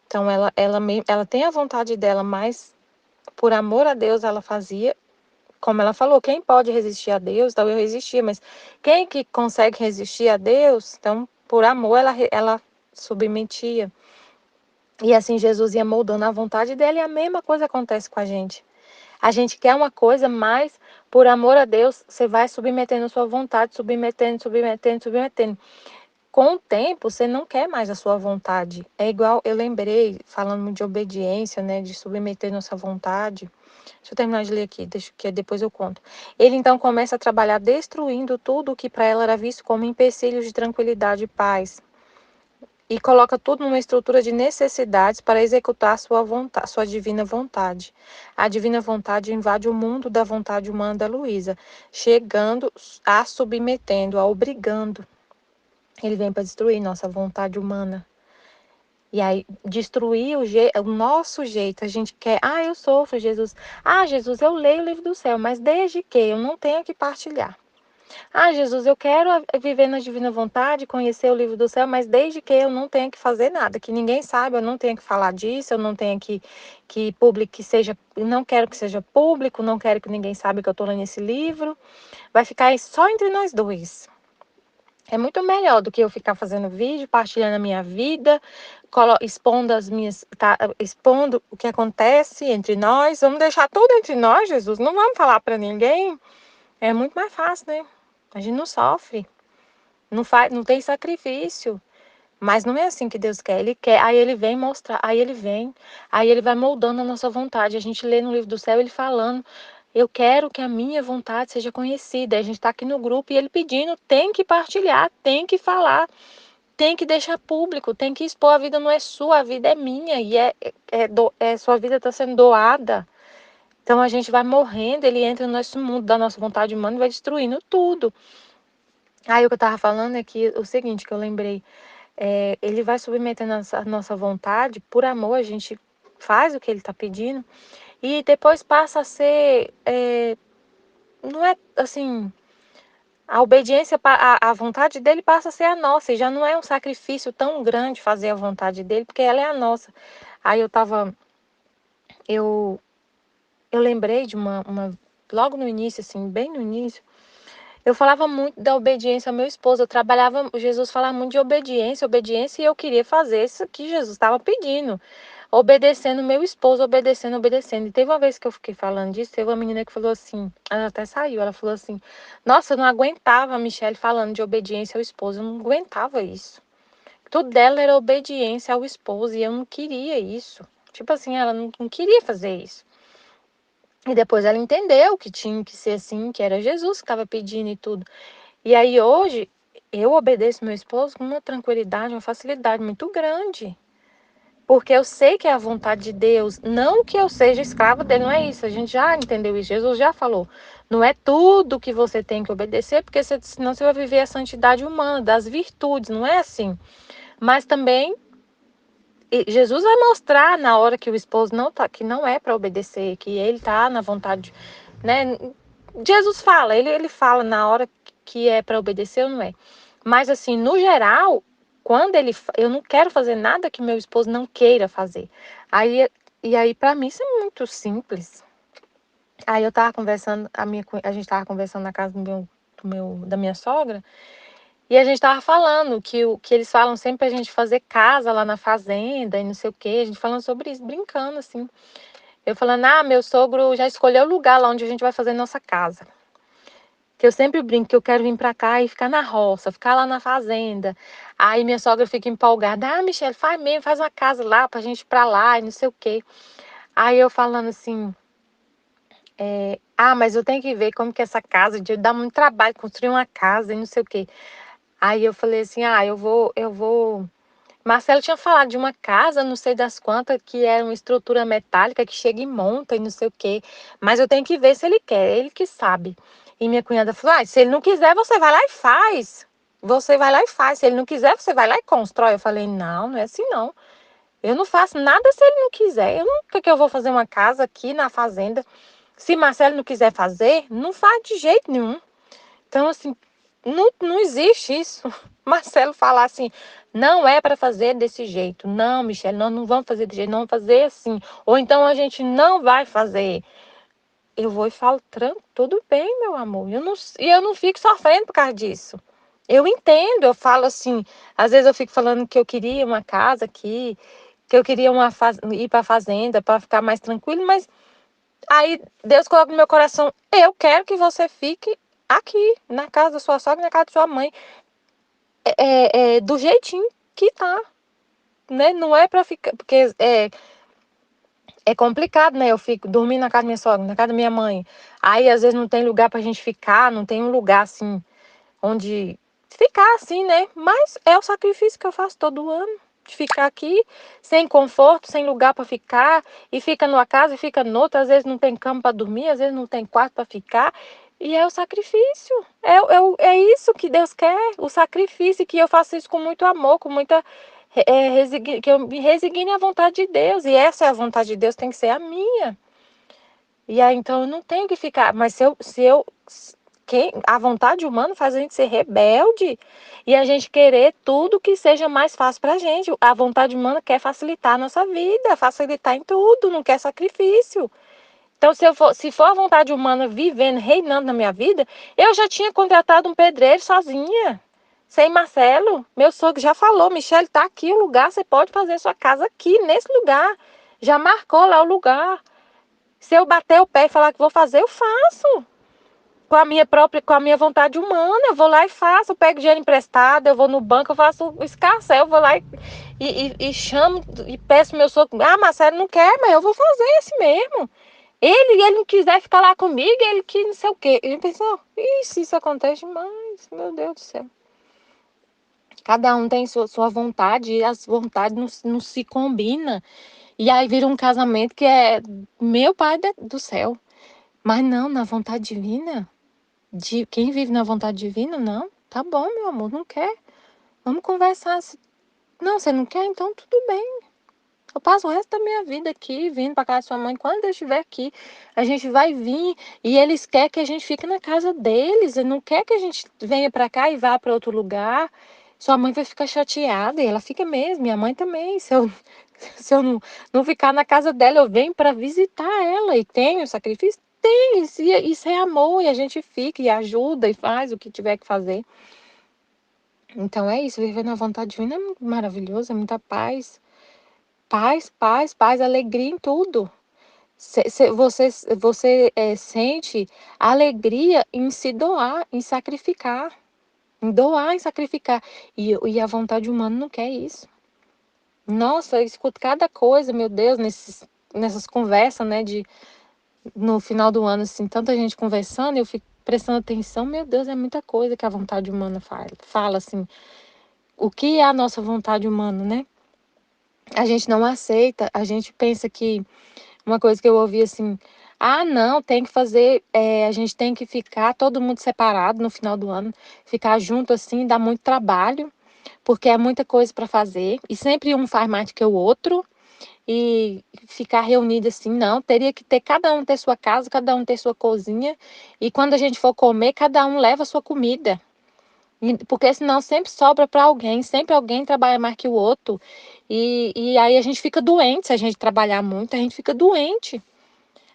Então ela tem a vontade dela, mas por amor a Deus ela fazia. Como ela falou, quem pode resistir a Deus? Então eu resistia, mas quem que consegue resistir a Deus? Então, por amor, ela submetia. E assim Jesus ia moldando a vontade dela, e a mesma coisa acontece com a gente. A gente quer uma coisa, mas por amor a Deus, você vai submetendo a sua vontade, submetendo. Com o tempo, você não quer mais a sua vontade. É igual, eu lembrei, falando de obediência, né, de submeter nossa vontade. Deixa eu terminar de ler aqui, que depois eu conto. Ele então começa a trabalhar destruindo tudo o que para ela era visto como empecilhos de tranquilidade e paz. E coloca tudo numa estrutura de necessidades para executar sua vontade, sua divina vontade. A divina vontade invade o mundo da vontade humana da Luísa, chegando a submetendo, a obrigando. Ele vem para destruir nossa vontade humana. E aí, destruir o nosso jeito. A gente quer, eu sofro, Jesus. Jesus, eu leio o livro do céu, mas desde que eu não tenha que partilhar. Jesus, eu quero viver na divina vontade, conhecer o livro do céu, mas desde que eu não tenha que fazer nada, que ninguém saiba, eu não tenha que falar disso, eu não tenha que seja, não quero que seja público, não quero que ninguém saiba que eu estou lendo esse livro. Vai ficar só entre nós dois. É muito melhor do que eu ficar fazendo vídeo, partilhando a minha vida, expondo o que acontece entre nós. Vamos deixar tudo entre nós, Jesus. Não vamos falar para ninguém. É muito mais fácil, né? A gente não sofre, não tem sacrifício. Mas não é assim que Deus quer. Ele quer, aí ele vem mostrar, aí ele vai moldando a nossa vontade. A gente lê no livro do céu ele falando, eu quero que a minha vontade seja conhecida. A gente está aqui no grupo e ele pedindo, tem que partilhar, tem que falar, tem que deixar público, tem que expor. A vida não é sua, a vida é minha e sua vida está sendo doada. Então a gente vai morrendo, ele entra no nosso mundo da nossa vontade humana e vai destruindo tudo. Aí o que eu estava falando é que o seguinte, que eu lembrei, ele vai submetendo a nossa vontade, por amor, a gente faz o que ele está pedindo, e depois passa a ser, não é assim, a obediência, a vontade dele passa a ser a nossa, e já não é um sacrifício tão grande fazer a vontade dele, porque ela é a nossa. Aí eu lembrei de logo no início, assim, bem no início, eu falava muito da obediência ao meu esposo. Jesus falava muito de obediência, e eu queria fazer isso que Jesus estava pedindo. Obedecendo meu esposo, obedecendo. E teve uma vez que eu fiquei falando disso, teve uma menina que falou assim, ela até saiu, ela falou assim, nossa, eu não aguentava a Michelle falando de obediência ao esposo, eu não aguentava isso. Tudo dela era obediência ao esposo, e eu não queria isso. Tipo assim, ela não queria fazer isso. E depois ela entendeu que tinha que ser assim, que era Jesus que estava pedindo e tudo. E aí hoje eu obedeço meu esposo com uma tranquilidade, uma facilidade muito grande. Porque eu sei que é a vontade de Deus, não que eu seja escrava dele, não é isso. A gente já entendeu isso, Jesus já falou. Não é tudo que você tem que obedecer, porque senão você vai viver a santidade humana, das virtudes, não é assim. Mas também Jesus vai mostrar na hora que o esposo não tá, que não é para obedecer, que ele tá na vontade, né? Jesus fala, ele fala na hora que é para obedecer ou não é. Mas assim, no geral, quando eu não quero fazer nada que meu esposo não queira fazer. E aí para mim isso é muito simples. Aí eu tava conversando, a gente tava conversando na casa da minha sogra, e a gente tava falando que eles falam sempre pra gente fazer casa lá na fazenda e não sei o quê. A gente falando sobre isso, brincando assim. Eu falando, meu sogro já escolheu o lugar lá onde a gente vai fazer nossa casa. que eu sempre brinco que eu quero vir pra cá e ficar na roça, ficar lá na fazenda. Aí minha sogra fica empolgada, Michele, faz mesmo, faz uma casa lá pra gente ir pra lá e não sei o quê. Aí eu falando assim, mas eu tenho que ver como que essa casa, dá muito trabalho construir uma casa e não sei o quê. Aí eu falei assim, eu vou. Marcelo tinha falado de uma casa, não sei das quantas, que é uma estrutura metálica que chega e monta e não sei o quê. Mas eu tenho que ver se ele quer, ele que sabe. E minha cunhada falou, se ele não quiser, você vai lá e faz. Você vai lá e faz. Se ele não quiser, você vai lá e constrói. Eu falei, não é assim não. Eu não faço nada se ele não quiser. Eu nunca que eu vou fazer uma casa aqui na fazenda. Se Marcelo não quiser fazer, não faz de jeito nenhum. Então, assim, não existe isso. Marcelo falar assim, não é para fazer desse jeito. Não, Michele, nós não vamos fazer desse jeito, não vamos fazer assim. Ou então a gente não vai fazer. Eu vou e falo, tudo bem, meu amor. Eu não fico sofrendo por causa disso. Eu entendo, eu falo assim, às vezes eu fico falando que eu queria uma casa aqui, que eu queria ir para a fazenda para ficar mais tranquilo, mas aí Deus coloca no meu coração, eu quero que você fique aqui, na casa da sua sogra, na casa da sua mãe, do jeitinho que tá, né? Não é para ficar, porque é complicado, né? Eu fico dormindo na casa da minha sogra, na casa da minha mãe. Aí às vezes não tem lugar pra gente ficar, não tem um lugar assim onde ficar assim, né? Mas é o sacrifício que eu faço todo ano. De ficar aqui, sem conforto, sem lugar para ficar, e fica numa casa e fica noutra, às vezes não tem cama para dormir, às vezes não tem quarto para ficar, e é o sacrifício. É isso que Deus quer, o sacrifício, que eu faço isso com muito amor, com muita. Que eu me resigne à vontade de Deus, e essa é a vontade de Deus, tem que ser a minha. E aí, então, eu não tenho que ficar. Mas a vontade humana faz a gente ser rebelde e a gente querer tudo que seja mais fácil pra gente. A vontade humana quer facilitar a nossa vida, facilitar em tudo, não quer sacrifício. Então, se for a vontade humana vivendo, reinando na minha vida, eu já tinha contratado um pedreiro sozinha, sem Marcelo. Meu sogro já falou, Michele, tá aqui o lugar, você pode fazer sua casa aqui, nesse lugar. Já marcou lá o lugar. Se eu bater o pé e falar que vou fazer, eu faço. Com a minha vontade humana, eu vou lá e faço, eu pego dinheiro emprestado, eu vou no banco, eu faço o escarcel, eu vou lá e chamo e peço meu sogro, Marcelo não quer, mas eu vou fazer esse mesmo. Ele não quiser ficar lá comigo, ele que não sei o quê. Ele pensou, isso acontece demais, meu Deus do céu. Cada um tem sua vontade e as vontades não se combinam. E aí vira um casamento que é meu pai do céu. Mas não, na vontade divina, de quem vive na vontade divina, não. Tá bom, meu amor, não quer. Vamos conversar. Não, você não quer? Então tudo bem. Eu passo o resto da minha vida aqui, vindo para casa da sua mãe. Quando eu estiver aqui, a gente vai vir e eles querem que a gente fique na casa deles. Eles não quer que a gente venha para cá e vá para outro lugar. Sua mãe vai ficar chateada e ela fica mesmo. Minha mãe também. Se eu não ficar na casa dela, eu venho para visitar ela e tenho sacrifício? Tem. Isso é amor e a gente fica e ajuda e faz o que tiver que fazer. Então é isso. Viver na vontade divina é muito maravilhoso, é muita paz. Paz, alegria em tudo. Você sente alegria em se doar, em sacrificar. Em doar, em sacrificar. E a vontade humana não quer isso. Nossa, eu escuto cada coisa, meu Deus, nessas conversas, né? No final do ano, assim, tanta gente conversando, eu fico prestando atenção. Meu Deus, é muita coisa que a vontade humana fala assim. O que é a nossa vontade humana, né? A gente não aceita, a gente pensa que uma coisa que eu ouvi assim, não, tem que fazer, a gente tem que ficar todo mundo separado no final do ano, ficar junto assim, dá muito trabalho, porque é muita coisa para fazer, e sempre um faz mais que o outro, e ficar reunido assim, não, teria que ter, cada um ter sua casa, cada um ter sua cozinha, e quando a gente for comer, cada um leva a sua comida. Porque senão sempre sobra para alguém, sempre alguém trabalha mais que o outro. E aí a gente fica doente, se a gente trabalhar muito, a gente fica doente.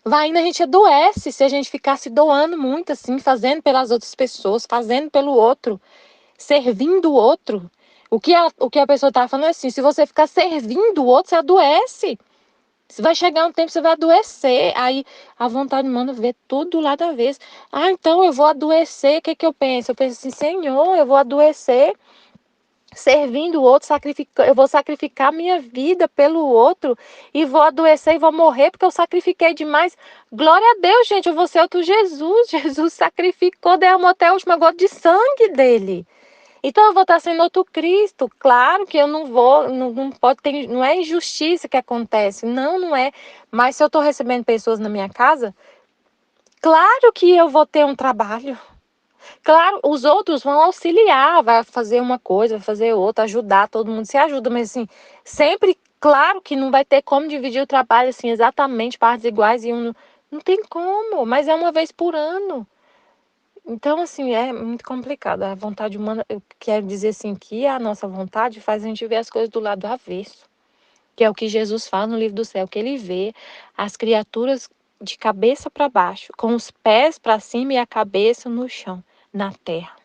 Vai indo, a gente adoece se a gente ficar se doando muito, assim, fazendo pelas outras pessoas, fazendo pelo outro, servindo o outro. O que a pessoa está falando é assim, se você ficar servindo o outro, você adoece. Vai chegar um tempo que você vai adoecer. Aí a vontade humana vê tudo lá da vez. Então eu vou adoecer. O que eu penso? Eu penso assim, Senhor, eu vou adoecer servindo o outro, eu vou sacrificar minha vida pelo outro e vou adoecer e vou morrer porque eu sacrifiquei demais. Glória a Deus, gente, eu vou ser outro Jesus. Jesus sacrificou, derramou até a última gota de sangue dele. Então eu vou estar sendo outro Cristo. Claro que eu não vou, não pode ter, não é injustiça que acontece. Não é. Mas se eu estou recebendo pessoas na minha casa, claro que eu vou ter um trabalho. Claro, os outros vão auxiliar, vai fazer uma coisa, vai fazer outra, ajudar, todo mundo se ajuda, mas assim, sempre, claro que não vai ter como dividir o trabalho assim, exatamente, partes iguais, e não tem como, mas é uma vez por ano. Então, assim, é muito complicado. A vontade humana, eu quero dizer assim, que a nossa vontade faz a gente ver as coisas do lado avesso, que é o que Jesus fala no livro do céu, que ele vê as criaturas de cabeça para baixo, com os pés para cima e a cabeça no chão, na terra.